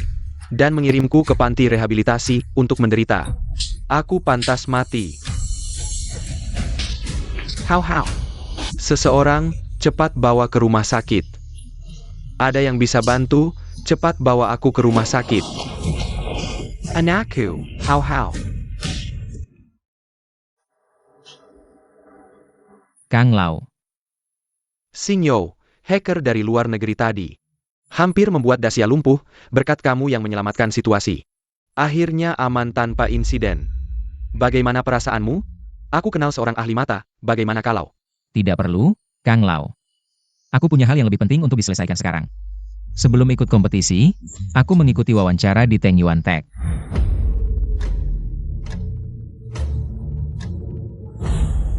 Dan mengirimku ke panti rehabilitasi untuk menderita. Aku pantas mati. How? Seseorang, cepat bawa ke rumah sakit. Ada yang bisa bantu, cepat bawa aku ke rumah sakit. Anakku, how? Kang Lao. Xingyo, hacker dari luar negeri tadi. Hampir membuat Dacia lumpuh, berkat kamu yang menyelamatkan situasi. Akhirnya aman tanpa insiden. Bagaimana perasaanmu? Aku kenal seorang ahli mata, bagaimana kalau? Tidak perlu, Kang Lao. Aku punya hal yang lebih penting untuk diselesaikan sekarang. Sebelum ikut kompetisi, aku mengikuti wawancara di Teng Yuan Tech.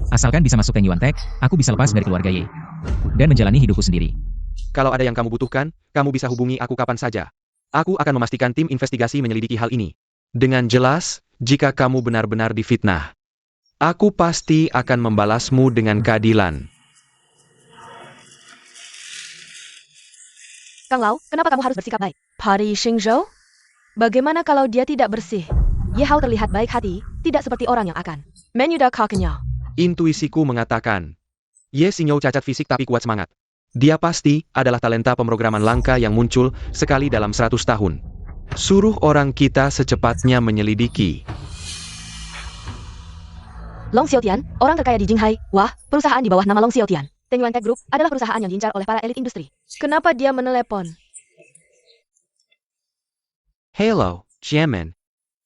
Asalkan bisa masuk Teng Yuan Tech, aku bisa lepas dari keluarga Ye. Dan menjalani hidupku sendiri. Kalau ada yang kamu butuhkan, kamu bisa hubungi aku kapan saja. Aku akan memastikan tim investigasi menyelidiki hal ini. Dengan jelas, jika kamu benar-benar difitnah, aku pasti akan membalasmu dengan keadilan. Kang Lao, kenapa kamu harus bersikap baik? Pari Xingzhou? Bagaimana kalau dia tidak bersih? Ye Hao terlihat baik hati, tidak seperti orang yang akan menyudah kakenya. Intuisiku mengatakan, Ye Xingyo cacat fisik tapi kuat semangat. Dia pasti adalah talenta pemrograman langka yang muncul sekali dalam 100 tahun. Suruh orang kita secepatnya menyelidiki. Long Xiaotian, orang terkaya di Jinghai. Wah, perusahaan di bawah nama Long Xiaotian. Teng Yuan Tech Group adalah perusahaan yang diincar oleh para elit industri. Kenapa dia menelepon? Hello, Jiamen.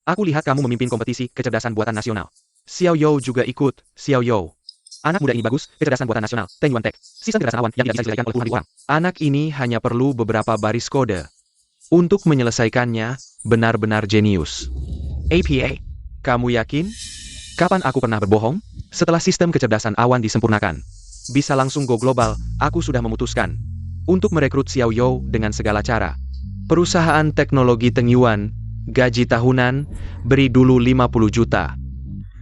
Aku lihat kamu memimpin kompetisi kecerdasan buatan nasional. Xiao You juga ikut, Xiao You. Anak muda ini bagus, kecerdasan buatan nasional, Teng Yuan Tech. Sistem kecerdasan awan yang tidak bisa diselesaikan oleh puluhan ribu orang. Anak ini hanya perlu beberapa baris kode. Untuk menyelesaikannya, benar-benar jenius. APA, kamu yakin? Kapan aku pernah berbohong? Setelah sistem kecerdasan awan disempurnakan. Bisa langsung go global, aku sudah memutuskan. Untuk merekrut Xiao You dengan segala cara. Perusahaan teknologi Teng Yuan, gaji tahunan, beri dulu 50 juta.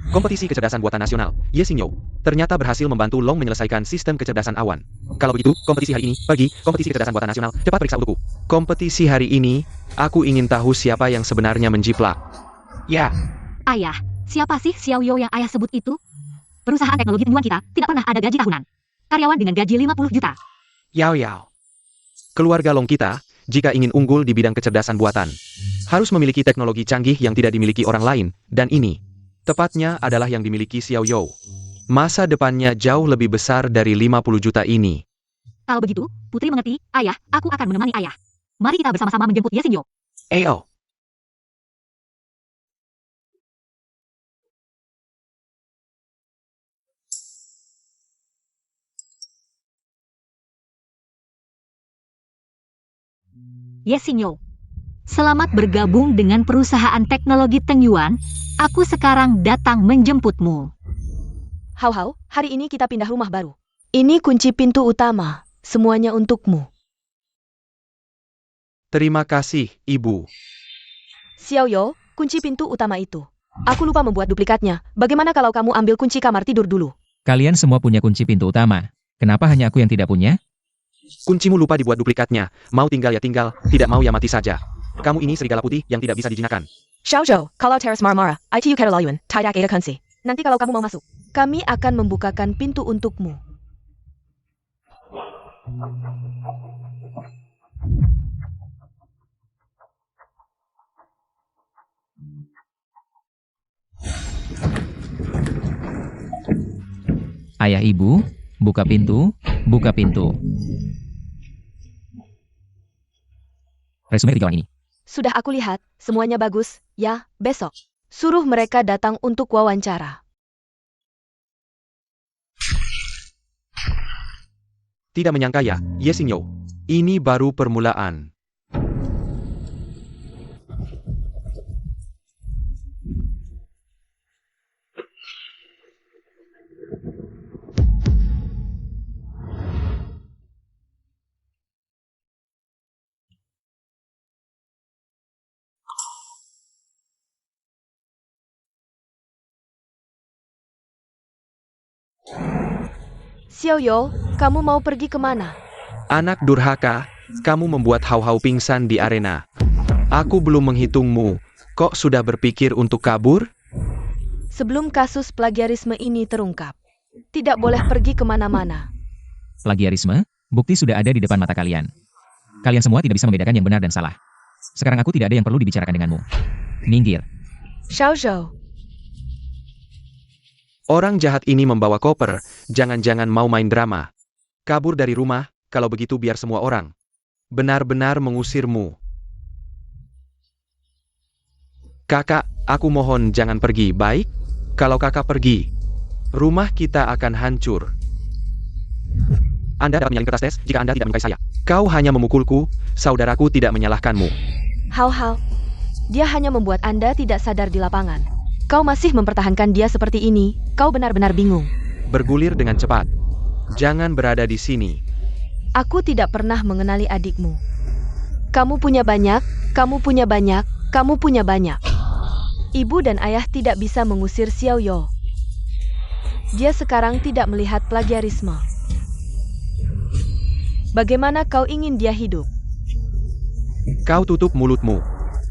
Kompetisi kecerdasan buatan nasional, Ye Xingyo, ternyata berhasil membantu Long menyelesaikan sistem kecerdasan awan. Kalau begitu, kompetisi hari ini, pagi, kompetisi kecerdasan buatan nasional, cepat periksa untukku. Kompetisi hari ini, aku ingin tahu siapa yang sebenarnya menjiplak. Ya. Ayah, siapa sih Xiao You yang ayah sebut itu? Perusahaan teknologi temuan kita tidak pernah ada gaji tahunan. Karyawan dengan gaji 50 juta. Yao. Keluarga Long kita, jika ingin unggul di bidang kecerdasan buatan, harus memiliki teknologi canggih yang tidak dimiliki orang lain, dan ini, tepatnya adalah yang dimiliki Xiao You. Masa depannya jauh lebih besar dari 50 juta ini. Kalau begitu, Putri mengerti, ayah, aku akan menemani ayah. Mari kita bersama-sama menjemput Ye Xingyo. Ayo. Ye Xingyo. Selamat bergabung dengan perusahaan teknologi Teng Yuan. Aku sekarang datang menjemputmu. Hao Hao, hari ini kita pindah rumah baru. Ini kunci pintu utama. Semuanya untukmu. Terima kasih, Ibu. Xiao Yo, kunci pintu utama itu. Aku lupa membuat duplikatnya. Bagaimana kalau kamu ambil kunci kamar tidur dulu? Kalian semua punya kunci pintu utama. Kenapa hanya aku yang tidak punya? Kuncimu lupa dibuat duplikatnya. Mau tinggal ya tinggal, tidak mau ya mati saja. Kamu ini serigala putih yang tidak bisa dijinakkan. Xiao Zhou, kalau teras marah-marah, ITU Kedalayuan, tidak ada kunci. Nanti kalau kamu mau masuk, kami akan membukakan pintu untukmu. Ayah ibu, buka pintu, buka pintu. Resume karyawan ini. Sudah aku lihat, semuanya bagus. Ya, besok. Suruh mereka datang untuk wawancara. Tidak menyangka ya, Ye Xingyo. Ini baru permulaan. Xiao Yo, kamu mau pergi kemana? Anak durhaka, kamu membuat Hao Hao pingsan di arena. Aku belum menghitungmu. Kok sudah berpikir untuk kabur? Sebelum kasus plagiarisme ini terungkap, tidak boleh pergi kemana-mana. Plagiarisme, bukti sudah ada di depan mata kalian. Kalian semua tidak bisa membedakan yang benar dan salah. Sekarang aku tidak ada yang perlu dibicarakan denganmu. Minggir. Xiao Zhou, Orang jahat ini membawa koper, jangan-jangan mau main drama. Kabur dari rumah, kalau begitu biar semua orang benar-benar mengusirmu. Kakak, aku mohon jangan pergi, baik? Kalau kakak pergi, rumah kita akan hancur. Anda dapat menyalin kertas tes jika Anda tidak menyukai saya. Kau hanya memukulku, saudaraku tidak menyalahkanmu. Hao Hao. Dia hanya membuat Anda tidak sadar di lapangan. Kau masih mempertahankan dia seperti ini, kau benar-benar bingung. Bergulir dengan cepat. Jangan berada di sini. Aku tidak pernah mengenali adikmu. Kamu punya banyak, kamu punya banyak, kamu punya banyak. Ibu dan ayah tidak bisa mengusir Xiao Yo. Dia sekarang tidak melihat plagiarisme. Bagaimana kau ingin dia hidup? Kau tutup mulutmu.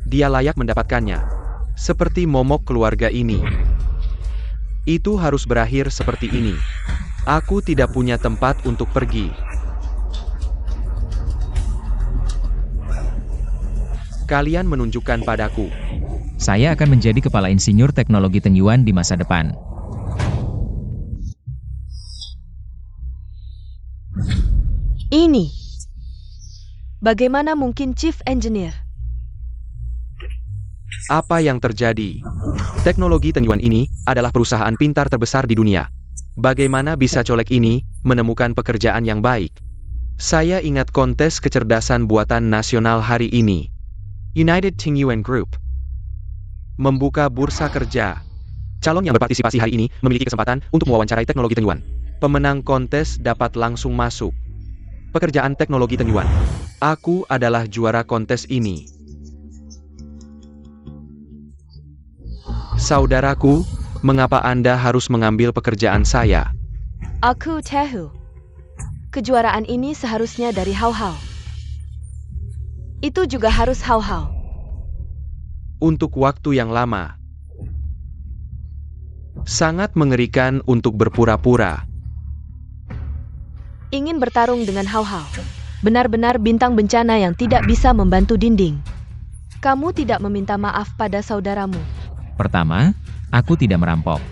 Dia layak mendapatkannya. Seperti momok keluarga ini. Itu harus berakhir seperti ini. Aku tidak punya tempat untuk pergi. Kalian menunjukkan padaku. Saya akan menjadi kepala insinyur teknologi Teng Yuan di masa depan. Ini. Bagaimana mungkin Chief Engineer? Apa yang terjadi? Teknologi Teng Yuan ini adalah perusahaan pintar terbesar di dunia. Bagaimana bisa colek ini menemukan pekerjaan yang baik? Saya ingat kontes kecerdasan buatan nasional hari ini. United Teng Yuan Group membuka bursa kerja. Calon yang berpartisipasi hari ini memiliki kesempatan untuk mewawancarai teknologi Teng Yuan. Pemenang kontes dapat langsung masuk. Pekerjaan teknologi Teng Yuan. Aku adalah juara kontes ini. Saudaraku, mengapa Anda harus mengambil pekerjaan saya? Aku tahu. Kejuaraan ini seharusnya dari Hao Hao. Itu juga harus Hao Hao. Untuk waktu yang lama. Sangat mengerikan untuk berpura-pura. Ingin bertarung dengan Hao Hao. Benar-benar bintang bencana yang tidak bisa membantu dinding. Kamu tidak meminta maaf pada saudaramu. Pertama, aku tidak merampok.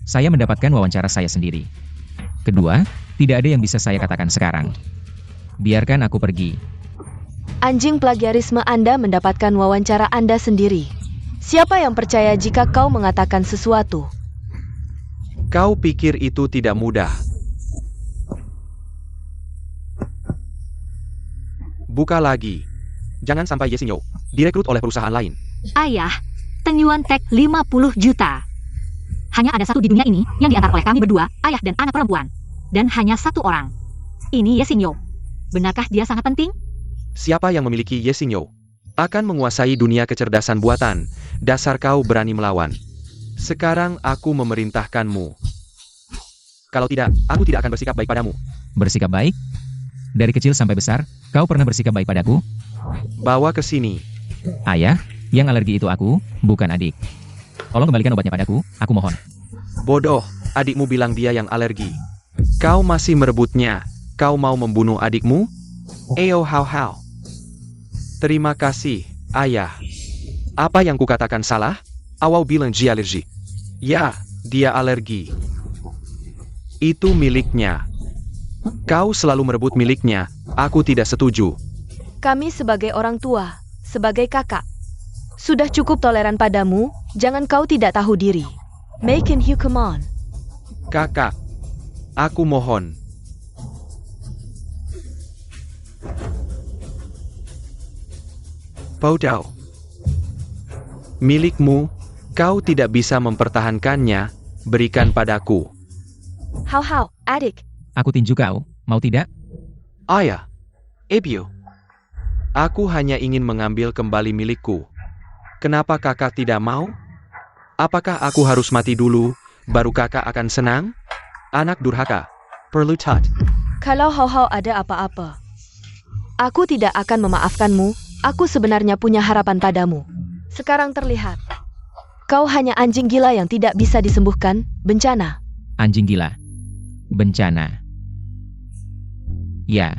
Saya mendapatkan wawancara saya sendiri. Kedua, tidak ada yang bisa saya katakan sekarang. Biarkan aku pergi. Anjing plagiarisme Anda mendapatkan wawancara Anda sendiri. Siapa yang percaya jika kau mengatakan sesuatu? Kau pikir itu tidak mudah? Buka lagi. Jangan sampai Ye Xingyo direkrut oleh perusahaan lain. Ayah, Tenyuan Tech 50 juta. Hanya ada satu di dunia ini yang diantar oleh kami berdua, ayah dan anak perempuan. Dan hanya satu orang. Ini Ye Xingyo. Benarkah dia sangat penting? Siapa yang memiliki Ye Xingyo akan menguasai dunia kecerdasan buatan. Dasar kau berani melawan. Sekarang aku memerintahkanmu. Kalau tidak, aku tidak akan bersikap baik padamu. Bersikap baik? Dari kecil sampai besar, kau pernah bersikap baik padaku? Bawa ke sini. Ayah, yang alergi itu aku, bukan adik. Tolong kembalikan obatnya padaku, aku mohon. Bodoh, adikmu bilang dia yang alergi. Kau masih merebutnya. Kau mau membunuh adikmu? Eo hao hao. Terima kasih, ayah. Apa yang kukatakan salah? Awau bilang dia alergi. Ya, dia alergi. Itu miliknya. Kau selalu merebut miliknya. Aku tidak setuju. Kami sebagai orang tua, sebagai kakak, sudah cukup toleran padamu, jangan kau tidak tahu diri. Making you come on. Kakak, aku mohon. Bodoh. Milikmu, kau tidak bisa mempertahankannya, berikan padaku. How, adik. Aku tinju kau, mau tidak? Ayah, Ebio. Aku hanya ingin mengambil kembali milikku. Kenapa kakak tidak mau? Apakah aku harus mati dulu, baru kakak akan senang? Anak durhaka. Perlu tat. Kalau Hao ada apa-apa, aku tidak akan memaafkanmu. Aku sebenarnya punya harapan padamu. Sekarang terlihat, kau hanya anjing gila yang tidak bisa disembuhkan, bencana. Anjing gila. Bencana. Ya.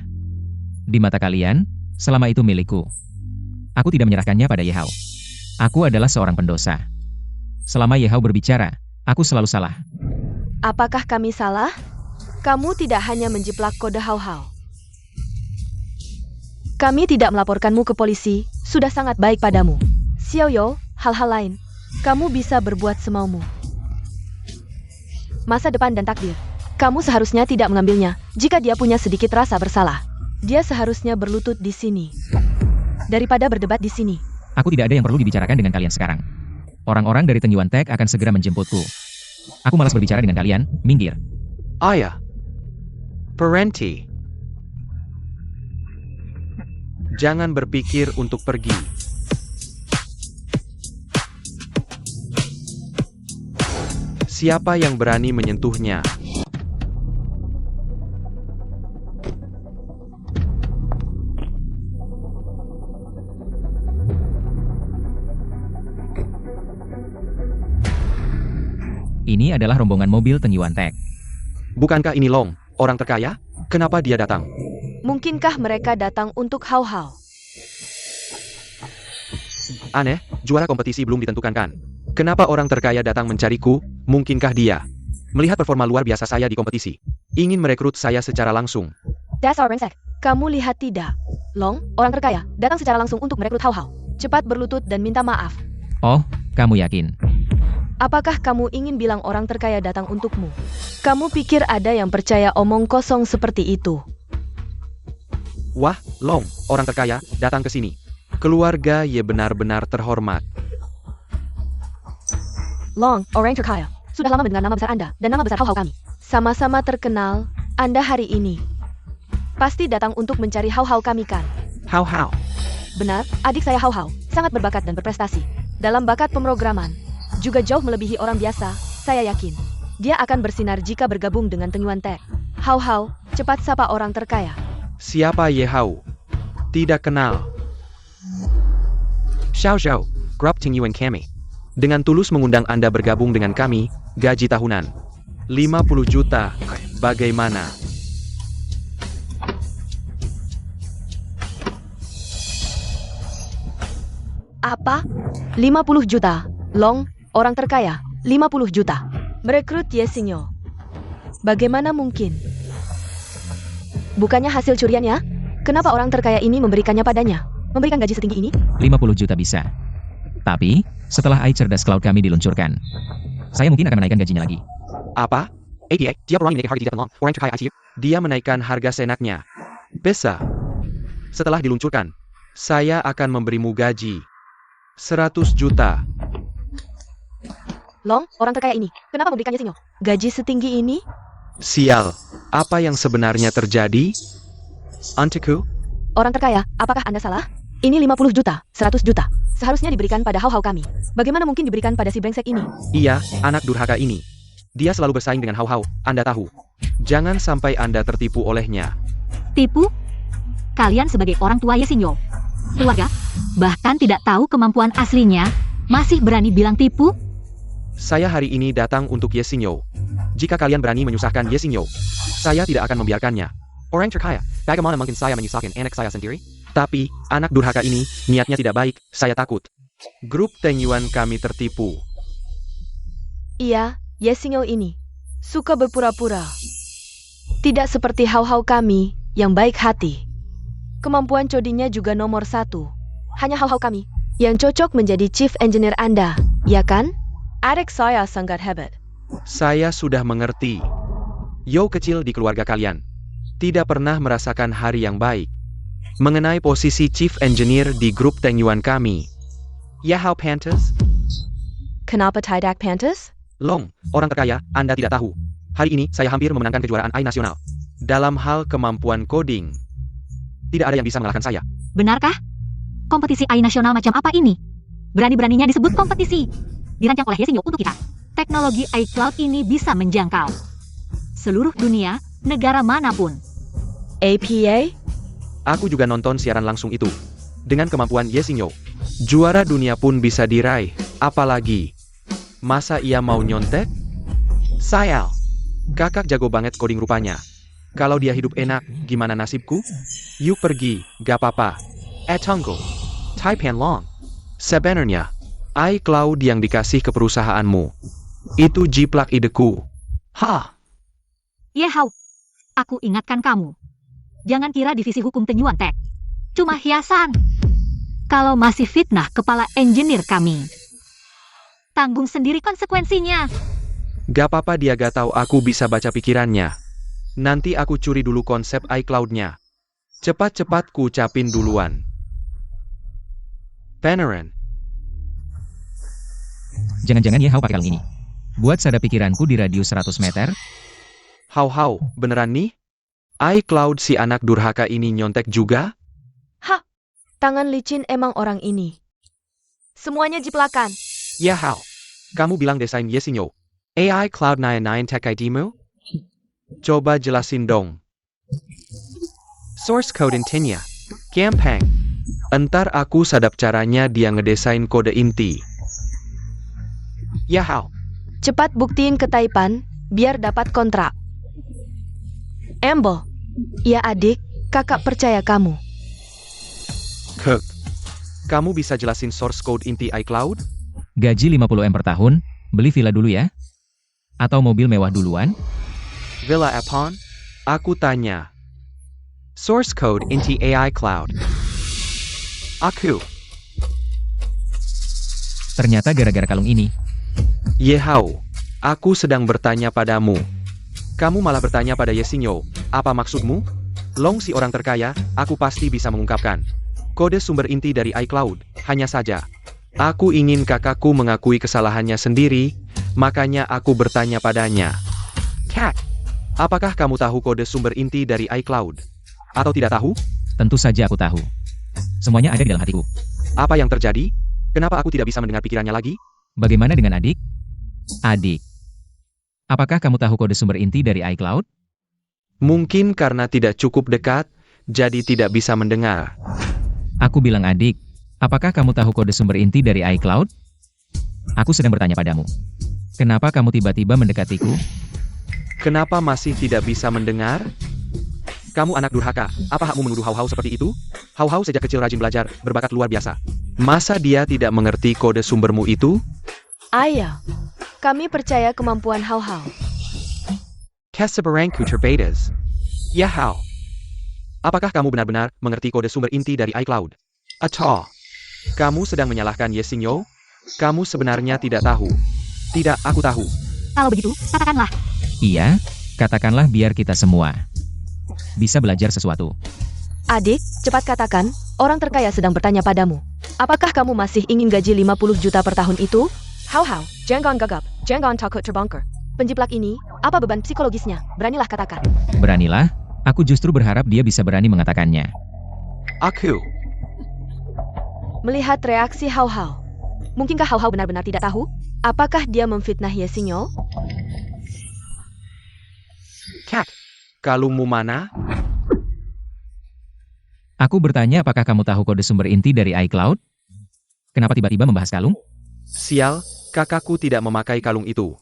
Di mata kalian, selama itu milikku. Aku tidak menyerahkannya pada Ye Hao. Aku adalah seorang pendosa. Selama Ye Hao berbicara, aku selalu salah. Apakah kami salah? Kamu tidak hanya menjiplak kode Hao. Kami tidak melaporkanmu ke polisi, sudah sangat baik padamu. Xiaoyo, hal-hal lain, kamu bisa berbuat semaumu. Masa depan dan takdir, kamu seharusnya tidak mengambilnya, jika dia punya sedikit rasa bersalah. Dia seharusnya berlutut di sini, daripada berdebat di sini. Aku tidak ada yang perlu dibicarakan dengan kalian sekarang. Orang-orang dari Tenyuan Tech akan segera menjemputku. Aku malas berbicara dengan kalian, minggir. Ayah. Parenti. Jangan berpikir untuk pergi. Siapa yang berani menyentuhnya? Ini adalah rombongan mobil Tenyuan Tech. Bukankah ini Long, orang terkaya? Kenapa dia datang? Mungkinkah mereka datang untuk Hao? Aneh, juara kompetisi belum ditentukan kan? Kenapa orang terkaya datang mencariku? Mungkinkah dia melihat performa luar biasa saya di kompetisi, ingin merekrut saya secara langsung? Dasar brengsek. Kamu lihat tidak? Long, orang terkaya, datang secara langsung untuk merekrut Hao. Cepat berlutut dan minta maaf. Oh, kamu yakin? Apakah kamu ingin bilang orang terkaya datang untukmu? Kamu pikir ada yang percaya omong kosong seperti itu? Wah, Long, orang terkaya, datang ke sini. Keluarga Ye benar-benar terhormat. Long, orang terkaya, sudah lama mendengar nama besar Anda dan nama besar Hao kami. Sama-sama terkenal, Anda hari ini pasti datang untuk mencari Hao kami kan? Hao. Benar, adik saya Hao sangat berbakat dan berprestasi. Dalam bakat pemrograman, juga jauh melebihi orang biasa, saya yakin. Dia akan bersinar jika bergabung dengan Tenyuan Tech. Hao, cepat sapa orang terkaya. Siapa Ye Hao? Tidak kenal. Xiao, Grup Tenyuan kami. Dengan tulus mengundang Anda bergabung dengan kami, gaji tahunan 50 juta. Bagaimana? Apa? 50 juta. Long, orang terkaya, 50 juta. Merekrut Ye Xingyo. Bagaimana mungkin? Bukannya hasil curiannya? Kenapa orang terkaya ini memberikannya padanya? Memberikan gaji setinggi ini? 50 juta bisa. Tapi, setelah AI Cerdas Cloud kami diluncurkan, saya mungkin akan menaikkan gajinya lagi. Apa? Dia orang menaikkan harga di Long, orang terkaya ICU. Dia menaikkan harga seenaknya. Bisa. Setelah diluncurkan, saya akan memberimu gaji 100 juta. Long, orang terkaya ini, kenapa memberikannya Sinyo? Gaji setinggi ini? Sial, apa yang sebenarnya terjadi? Anteku, Orang terkaya, apakah Anda salah? Ini 50 juta, 100 juta. Seharusnya diberikan pada hau-hau kami. Bagaimana mungkin diberikan pada si brengsek ini? iya, anak durhaka ini. Dia selalu bersaing dengan hau-hau, Anda tahu. Jangan sampai Anda tertipu olehnya. Tipu? Kalian sebagai orang tua Yesinyo, keluarga, bahkan tidak tahu kemampuan aslinya, masih berani bilang tipu? Saya hari ini datang untuk Yesinyo. Jika kalian berani menyusahkan Yesinyo, saya tidak akan membiarkannya. Orang terkaya, bagaimana mungkin saya menyusahkan anak saya sendiri? Tapi, anak durhaka ini, niatnya tidak baik, saya takut. Grup Teng Yuan kami tertipu. Iya, Yesinyo ini. Suka berpura-pura. Tidak seperti hau-hau kami, yang baik hati. Kemampuan codinya juga nomor 1. Hanya hau-hau kami, yang cocok menjadi chief engineer Anda, ya kan? Adik saya sangat hebat. Saya sudah mengerti. Yo kecil di keluarga kalian. Tidak pernah merasakan hari yang baik. Mengenai posisi chief engineer di grup Teng Yuan kami. Ya hao Pantas? Kenapa tidak Pantas? Long, orang terkaya, Anda tidak tahu. Hari ini, saya hampir memenangkan kejuaraan AI nasional. Dalam hal kemampuan coding, tidak ada yang bisa mengalahkan saya. Benarkah? Kompetisi AI nasional macam apa ini? Berani-beraninya disebut kompetisi. Dirancang oleh Yesinyo untuk kita. Teknologi iCloud ini bisa menjangkau seluruh dunia, negara manapun. APA? Aku juga nonton siaran langsung itu. Dengan kemampuan Yesinyo, juara dunia pun bisa diraih. Apalagi, masa ia mau nyontek? Sayal, kakak jago banget coding rupanya. Kalau dia hidup enak, gimana nasibku? Yuk pergi, gak apa-apa. Tunggu. Taipan Long. Sebenarnya, iCloud yang dikasih ke perusahaanmu. Itu jiplak ideku. Hah? Yehau, aku ingatkan kamu. Jangan kira divisi hukum Teng Yuan Tech cuma hiasan. Kalau masih fitnah kepala engineer kami, tanggung sendiri konsekuensinya. Gak apa-apa, dia gak tahu aku bisa baca pikirannya. Nanti aku curi dulu konsep iCloud-nya. Cepat-cepat ku ucapin duluan. Panaran. Jangan-jangan Yehao pakai kalung ini. Buat sadar pikiranku di radius 100 meter. Hau-hau, beneran nih? iCloud si anak durhaka ini nyontek juga? Hah, tangan licin emang orang ini. Semuanya jiplakan. Ya hau, kamu bilang desain Yesinyo. AI Cloud 99 Tech ID-mu? Coba jelasin dong. Source code intinya. Gampang. Entar aku sadap caranya dia ngedesain kode inti. Ya hau. Cepat buktiin ke Taipan, biar dapat kontrak. Embo. Ya adik, kakak percaya kamu. Kek. Kamu bisa jelasin source code inti iCloud? Gaji 50M per tahun, beli villa dulu ya? Atau mobil mewah duluan? Villa Apon? Aku tanya. Source code inti AI Cloud. Aku. Ternyata gara-gara kalung ini. Yehau, aku sedang bertanya padamu. Kamu malah bertanya pada Yesinyo, apa maksudmu? Long si orang terkaya, aku pasti bisa mengungkapkan. Kode sumber inti dari iCloud, hanya saja. Aku ingin kakakku mengakui kesalahannya sendiri, makanya aku bertanya padanya. Cat, apakah kamu tahu kode sumber inti dari iCloud? Atau tidak tahu? Tentu saja aku tahu. Semuanya ada di dalam hatiku. Apa yang terjadi? Kenapa aku tidak bisa mendengar pikirannya lagi? Bagaimana dengan adik? Adik. Apakah kamu tahu kode sumber inti dari iCloud? Mungkin karena tidak cukup dekat, jadi tidak bisa mendengar. Aku bilang adik. Apakah kamu tahu kode sumber inti dari iCloud? Aku sedang bertanya padamu. Kenapa kamu tiba-tiba mendekatiku? Kenapa masih tidak bisa mendengar? Kamu anak durhaka, apa hakmu menuduh hau-hau seperti itu? Hau-hau sejak kecil rajin belajar, berbakat luar biasa. Masa dia tidak mengerti kode sumbermu itu? Ayah, kami percaya kemampuan hau-hau. Keseberangku terbatas. Ya hau. Apakah kamu benar-benar mengerti kode sumber inti dari iCloud? Atau, kamu sedang menyalahkan Yesinyo? Kamu sebenarnya tidak tahu. Tidak, aku tahu. Kalau begitu, katakanlah. Iya, katakanlah biar kita semua bisa belajar sesuatu. Adik, cepat katakan, orang terkaya sedang bertanya padamu. Apakah kamu masih ingin gaji 50 juta per tahun itu? How, jangan gagap, jangan takut terbongkar. Penjiplak ini, apa beban psikologisnya? Beranilah katakan. Beranilah, aku justru berharap dia bisa berani mengatakannya. Aku. Melihat reaksi How, mungkinkah How benar-benar tidak tahu? Apakah dia memfitnah Ye Xingyo? Cat. Kalungmu mana? Aku bertanya apakah kamu tahu kode sumber inti dari iCloud? Kenapa tiba-tiba membahas kalung? Sial, kakakku tidak memakai kalung itu.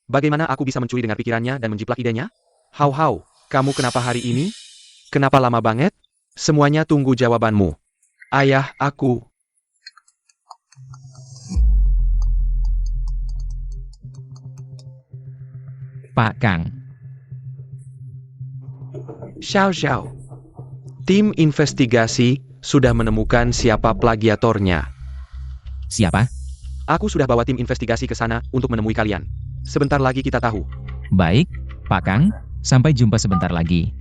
Bagaimana aku bisa mencuri dengan pikirannya dan menjiplak idenya? How, kamu kenapa hari ini? Kenapa lama banget? Semuanya tunggu jawabanmu. Ayah, aku. Pak Kang. Xiao. Tim investigasi sudah menemukan siapa plagiatornya. Siapa? Aku sudah bawa tim investigasi ke sana untuk menemui kalian. Sebentar lagi kita tahu. Baik, Pak Kang. Sampai jumpa sebentar lagi.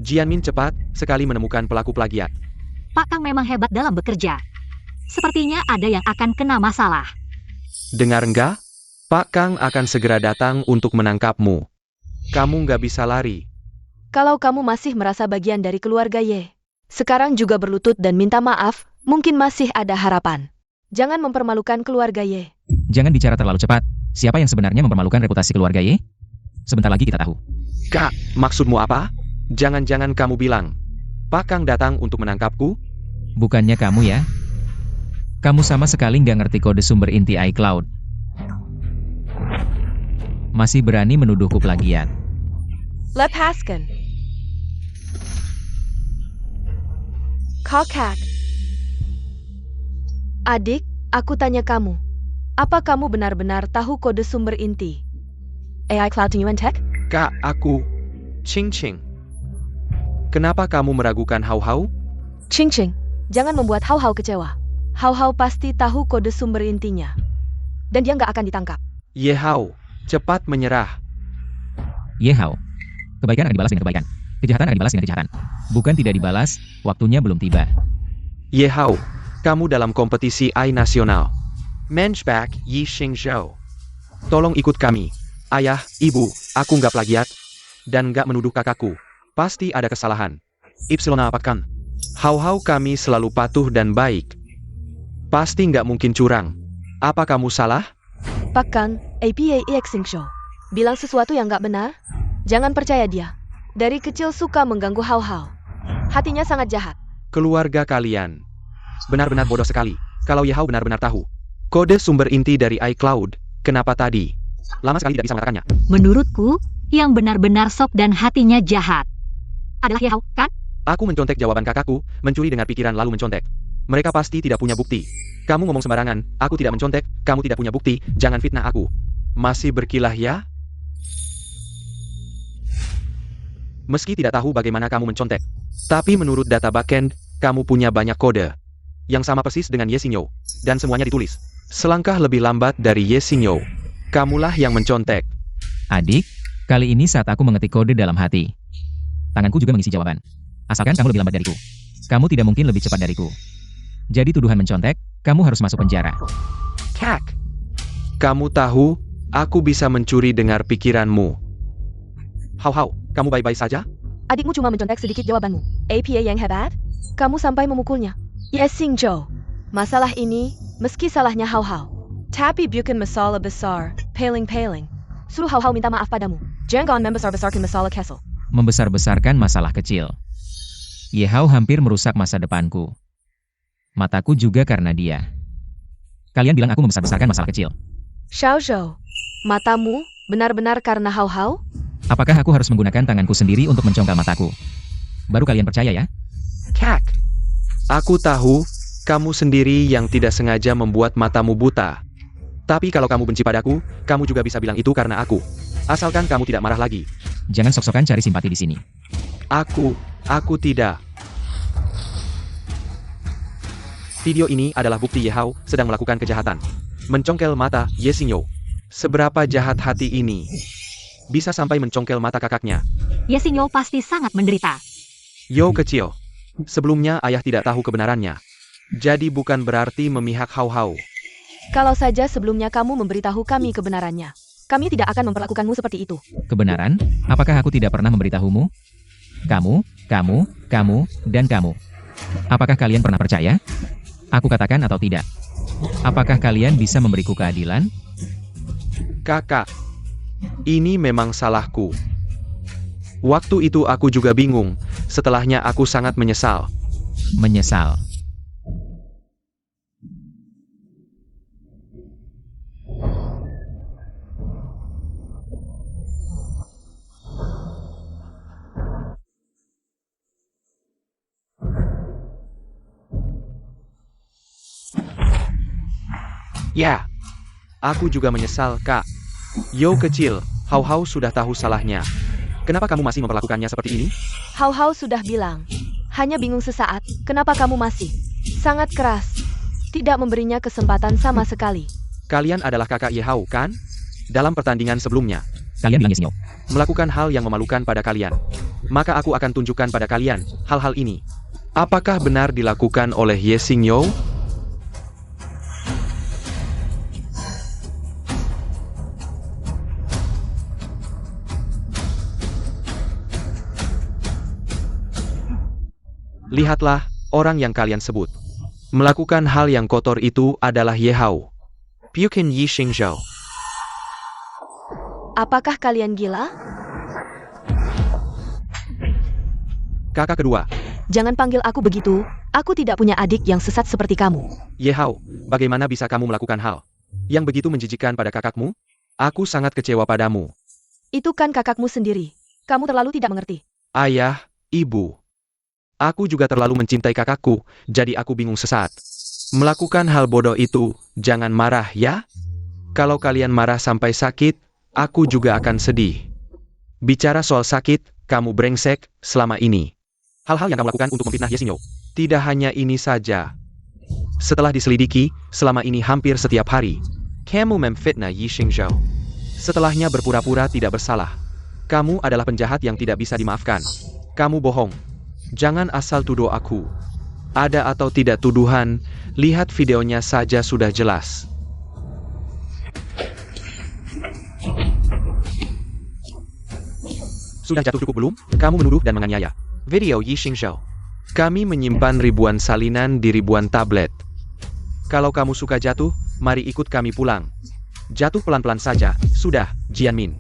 Jianmin cepat sekali menemukan pelaku plagiat. Pak Kang memang hebat dalam bekerja. Sepertinya ada yang akan kena masalah. Dengar enggak? Pak Kang akan segera datang untuk menangkapmu. Kamu nggak bisa lari. Kalau kamu masih merasa bagian dari keluarga Ye, sekarang juga berlutut dan minta maaf, mungkin masih ada harapan. Jangan mempermalukan keluarga Ye. Jangan bicara terlalu cepat. Siapa yang sebenarnya mempermalukan reputasi keluarga Ye? Sebentar lagi kita tahu. Kak, maksudmu apa? Jangan-jangan kamu bilang, Pak Kang datang untuk menangkapku? Bukannya kamu ya? Kamu sama sekali nggak ngerti kode sumber inti iCloud. Masih berani menuduhku plagiat. Lepaskan. Kakak. Adik, aku tanya kamu. Apa kamu benar-benar tahu kode sumber inti AI Cloud Tinyuan Tech? Kak, aku. Ching. Kenapa kamu meragukan How? Ching, jangan membuat How kecewa. How pasti tahu kode sumber intinya. Dan dia nggak akan ditangkap. Ye Hao, cepat menyerah. Ye Hao. Kebaikan akan dibalas dengan kebaikan. Kejahatan akan dibalas dengan kejahatan. Bukan tidak dibalas, waktunya belum tiba. Ye Hao, kamu dalam kompetisi AI nasional. Menchback Yi Xingzhou. Tolong ikut kami. Ayah, ibu, aku nggak plagiat. Dan nggak menuduh kakakku. Pasti ada kesalahan. Ipsilon apakan? How kami selalu patuh dan baik. Pasti nggak mungkin curang. Apa kamu salah? Pak Kang, APA Extinction. Bilang sesuatu yang nggak benar? Jangan percaya dia. Dari kecil suka mengganggu How. Hatinya sangat jahat. Keluarga kalian benar-benar bodoh sekali. Kalau Ye Hao benar-benar tahu kode sumber inti dari iCloud, kenapa tadi lama sekali tidak bisa mengatakannya? Menurutku, yang benar-benar sok dan hatinya jahat adalah Ye Hao, kan? Aku mencontek jawaban kakakku, mencuri dengan pikiran lalu mencontek. Mereka pasti tidak punya bukti. Kamu ngomong sembarangan, aku tidak mencontek, kamu tidak punya bukti, jangan fitnah aku. Masih berkilah ya? Meski tidak tahu bagaimana kamu mencontek. Tapi menurut data backend, kamu punya banyak kode. Yang sama persis dengan Ye Xingyo. Dan semuanya ditulis. Selangkah lebih lambat dari Ye Xingyo. Kamulah yang mencontek. Adik, kali ini saat aku mengetik kode dalam hati. Tanganku juga mengisi jawaban. Asalkan kamu lebih lambat dariku. Kamu tidak mungkin lebih cepat dariku. Jadi tuduhan mencontek, kamu harus masuk penjara. Kak. Kamu tahu, aku bisa mencuri dengar pikiranmu. How, kamu baik-baik saja? Adikmu cuma mencontek sedikit jawabanmu. APA yang hebat? Kamu sampai memukulnya. Ye Xingzhou. Masalah ini, meski salahnya How. Tapi bukan masalah besar. Paling. Suruh How minta maaf padamu. Jangan membesar-besarkan masalah Kessel. Membesar-besarkan masalah kecil. Ye Hao hampir merusak masa depanku. Mataku juga karena dia. Kalian bilang aku membesar-besarkan masalah kecil. Xiao, matamu benar-benar karena How? Apakah aku harus menggunakan tanganku sendiri untuk mencongkel mataku? Baru kalian percaya ya? Kak. Aku tahu, kamu sendiri yang tidak sengaja membuat matamu buta. Tapi kalau kamu benci padaku, kamu juga bisa bilang itu karena aku. Asalkan kamu tidak marah lagi. Jangan sok-sokan cari simpati di sini. Aku tidak. Video ini adalah bukti Ye Hao sedang melakukan kejahatan. Mencongkel mata Ye Xingyo. Seberapa jahat hati ini? Bisa sampai mencongkel mata kakaknya. Ye Xingyo pasti sangat menderita. Yo kecil. Sebelumnya ayah tidak tahu kebenarannya. Jadi bukan berarti memihak Hao Hao. Kalau saja sebelumnya kamu memberitahu kami kebenarannya, kami tidak akan memperlakukanmu seperti itu. Kebenaran? Apakah aku tidak pernah memberitahumu? Kamu, dan kamu. Apakah kalian pernah percaya? Aku katakan atau tidak? Apakah kalian bisa memberiku keadilan? Kakak, ini memang salahku. Waktu itu aku juga bingung, setelahnya aku sangat menyesal. Menyesal. Ya, aku juga menyesal, Kak. Yo kecil, Hao Hao sudah tahu salahnya. Kenapa kamu masih memperlakukannya seperti ini? Hao Hao sudah bilang, hanya bingung sesaat, kenapa kamu masih sangat keras, tidak memberinya kesempatan sama sekali. Kalian adalah kakak Ye Hao, kan? Dalam pertandingan sebelumnya, Kalian bilang Ye Xingyo. melakukan hal yang memalukan pada kalian. Maka aku akan tunjukkan pada kalian hal-hal ini. Apakah benar dilakukan oleh Ye Xingyo? Lihatlah, orang yang kalian sebut. Melakukan hal yang kotor itu adalah Ye Hao. Pukin Yi Xingzhou. Apakah kalian gila? Kakak kedua, Jangan panggil aku begitu, aku tidak punya adik yang sesat seperti kamu. Ye Hao, bagaimana bisa kamu melakukan hal yang begitu menjijikkan pada kakakmu? Aku sangat kecewa padamu. Itu kan kakakmu sendiri, kamu terlalu tidak mengerti. Ayah, ibu. Aku juga terlalu mencintai kakakku, jadi aku bingung sesaat. Melakukan hal bodoh itu, jangan marah ya. Kalau kalian marah sampai sakit, aku juga akan sedih. Bicara soal sakit, kamu brengsek selama ini. Hal-hal yang kamu lakukan untuk memfitnah Ye Xingyo. Tidak hanya ini saja. Setelah diselidiki, selama ini hampir setiap hari, kamu memfitnah Yi Xingzhou. Setelahnya berpura-pura tidak bersalah. Kamu adalah penjahat yang tidak bisa dimaafkan. Kamu bohong. Jangan asal tuduh aku. Ada atau tidak tuduhan, lihat videonya saja sudah jelas. Sudah jatuh cukup belum? Kamu menuduh dan menganiaya. Video Yi Xingzhou. Kami menyimpan ribuan salinan di ribuan tablet. Kalau kamu suka jatuh, mari ikut kami pulang. Jatuh pelan-pelan saja, sudah, Jianmin.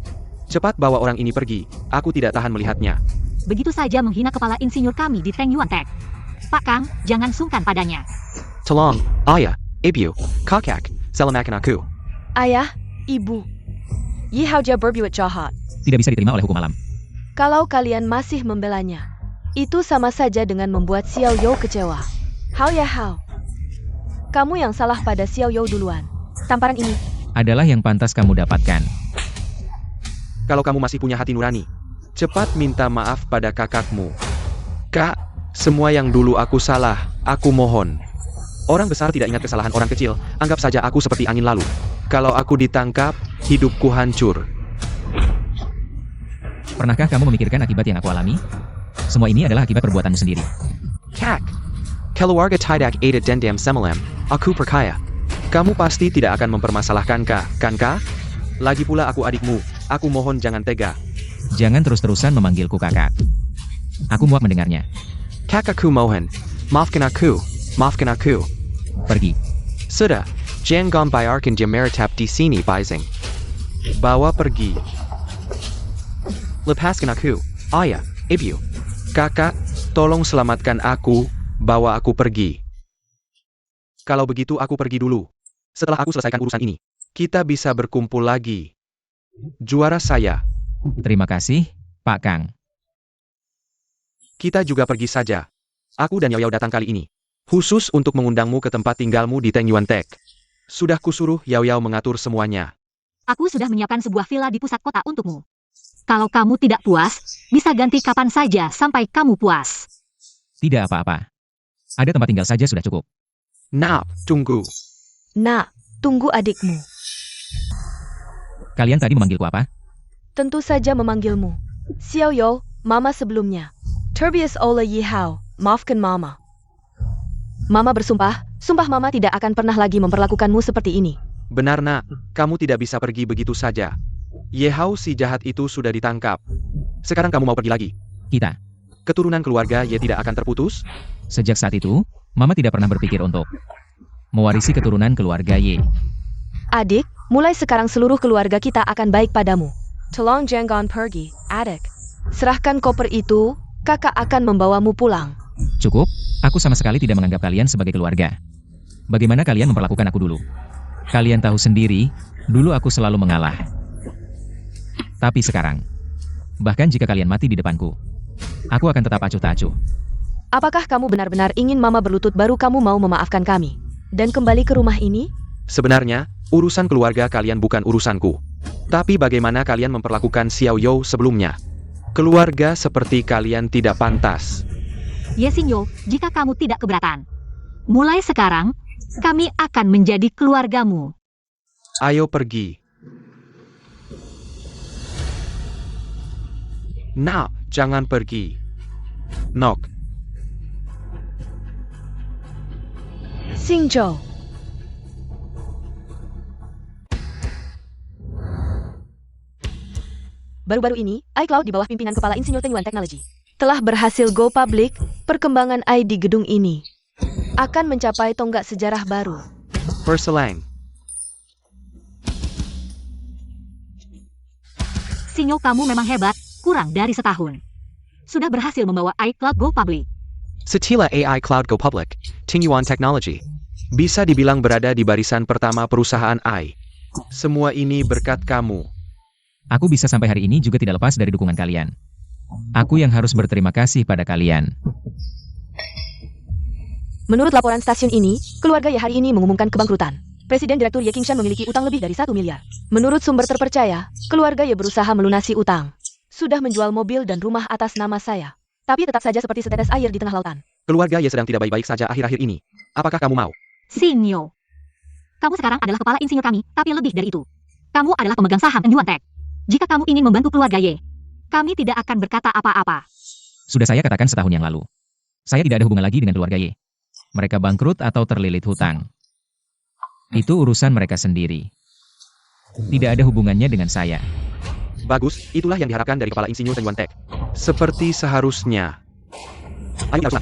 Cepat bawa orang ini pergi, aku tidak tahan melihatnya. Begitu saja menghina kepala insinyur kami di Teng Yuan Tech. Pak Kang, jangan sungkan padanya. Tolong, ayah, ibu, kakak, selamatkan aku. Ayah, ibu. Yi Hao Jia berbuat jahat. Tidak bisa diterima oleh hukum alam. Kalau kalian masih membelanya, itu sama saja dengan membuat Xiao You kecewa. Hao ya Hao. Kamu yang salah pada Xiao You duluan. Tamparan ini, Adalah yang pantas kamu dapatkan. Kalau kamu masih punya hati nurani, cepat minta maaf pada kakakmu. Kak, semua yang dulu aku salah, aku mohon. Orang besar tidak ingat kesalahan orang kecil, anggap saja aku seperti angin lalu. Kalau aku ditangkap, hidupku hancur. Pernahkah kamu memikirkan akibat yang aku alami? Semua ini adalah akibat perbuatanmu sendiri. Kak, keluarga tidak ada dendam semalam, aku percaya. Kamu pasti tidak akan mempermasalahkan Kak, kan Kak? Lagi pula aku adikmu, aku mohon jangan tega. Jangan terus-terusan memanggilku kakak. Aku muak mendengarnya. Kakakku mohon, maafkan aku, maafkan aku. Pergi. Sudah, jangan biarkan dia meretap di sini Baizing. Bawa pergi. Lepaskan aku, ayah, ibu. Kakak, tolong selamatkan aku, bawa aku pergi. Kalau begitu aku pergi dulu. Setelah aku selesaikan urusan ini, kita bisa berkumpul lagi. Juara saya. Terima kasih, Pak Kang. Kita juga pergi saja. Aku dan Yao Yao datang kali ini. Khusus untuk mengundangmu ke tempat tinggalmu di Teng Yuan Tech. Sudah kusuruh Yao Yao mengatur semuanya. Aku sudah menyiapkan sebuah villa di pusat kota untukmu. Kalau kamu tidak puas, bisa ganti kapan saja sampai kamu puas. Tidak apa-apa. Ada tempat tinggal saja sudah cukup. Nah, tunggu. nak, tunggu adikmu. Kalian tadi memanggilku apa? Tentu saja memanggilmu. Xiao You, mama sebelumnya. Terbius oleh Yi Hao. Maafkan Mama. Mama bersumpah, sumpah Mama tidak akan pernah lagi memperlakukanmu seperti ini. Benar nak, kamu tidak bisa pergi begitu saja. Ye Hao si jahat itu sudah ditangkap. Sekarang kamu mau pergi lagi. Kita. Keturunan keluarga Ye tidak akan terputus? Sejak saat itu, Mama tidak pernah berpikir untuk mewarisi keturunan keluarga Ye. Adik, mulai sekarang seluruh keluarga kita akan baik padamu. Tolong jangan pergi, adik. Serahkan koper itu, kakak akan membawamu pulang. Cukup, aku sama sekali tidak menganggap kalian sebagai keluarga. Bagaimana kalian memperlakukan aku dulu? Kalian tahu sendiri, dulu aku selalu mengalah. Tapi sekarang, bahkan jika kalian mati di depanku, aku akan tetap acuh tak acuh. Apakah kamu benar-benar ingin Mama berlutut baru kamu mau memaafkan kami? Dan kembali ke rumah ini? Sebenarnya, urusan keluarga kalian bukan urusanku. Tapi bagaimana kalian memperlakukan Xiao You sebelumnya? Keluarga seperti kalian tidak pantas. Ye Xingyo, jika kamu tidak keberatan, mulai sekarang, kami akan menjadi keluargamu. Ayo pergi. Nah, jangan pergi. Nok. Xingzhou. Baru-baru ini, iCloud di bawah pimpinan Kepala Insinyur Tenyuan Technology telah berhasil go public. Perkembangan AI di gedung ini akan mencapai tonggak sejarah baru. Perselang. Xingyo, kamu memang hebat, kurang dari setahun. Sudah berhasil membawa iCloud go public. Setelah AI Cloud Go Public, Tingyuan Technology bisa dibilang berada di barisan pertama perusahaan AI. Semua ini berkat kamu. Aku bisa sampai hari ini juga tidak lepas dari dukungan kalian. Aku yang harus berterima kasih pada kalian. Menurut laporan stasiun ini, keluarga Ye hari ini mengumumkan kebangkrutan. Presiden Direktur Ye Qingshan memiliki utang lebih dari 1 miliar. Menurut sumber terpercaya, keluarga Ye berusaha melunasi utang. Sudah menjual mobil dan rumah atas nama saya. Tapi tetap saja seperti setetes air di tengah lautan. Keluarga Ye sedang tidak baik-baik saja akhir-akhir ini. Apakah kamu mau? Xingyo, kamu sekarang adalah kepala insinyur kami, tapi lebih dari itu. Kamu adalah pemegang saham Tenyuan Tech. Jika kamu ingin membantu keluarga Ye, kami tidak akan berkata apa-apa. Sudah saya katakan setahun yang lalu. Saya tidak ada hubungan lagi dengan keluarga Ye. Mereka bangkrut atau terlilit hutang. Itu urusan mereka sendiri. Tidak ada hubungannya dengan saya. Bagus, itulah yang diharapkan dari Kepala Insinyur Tenyuan Tech. Seperti seharusnya. Ayo, Lausna.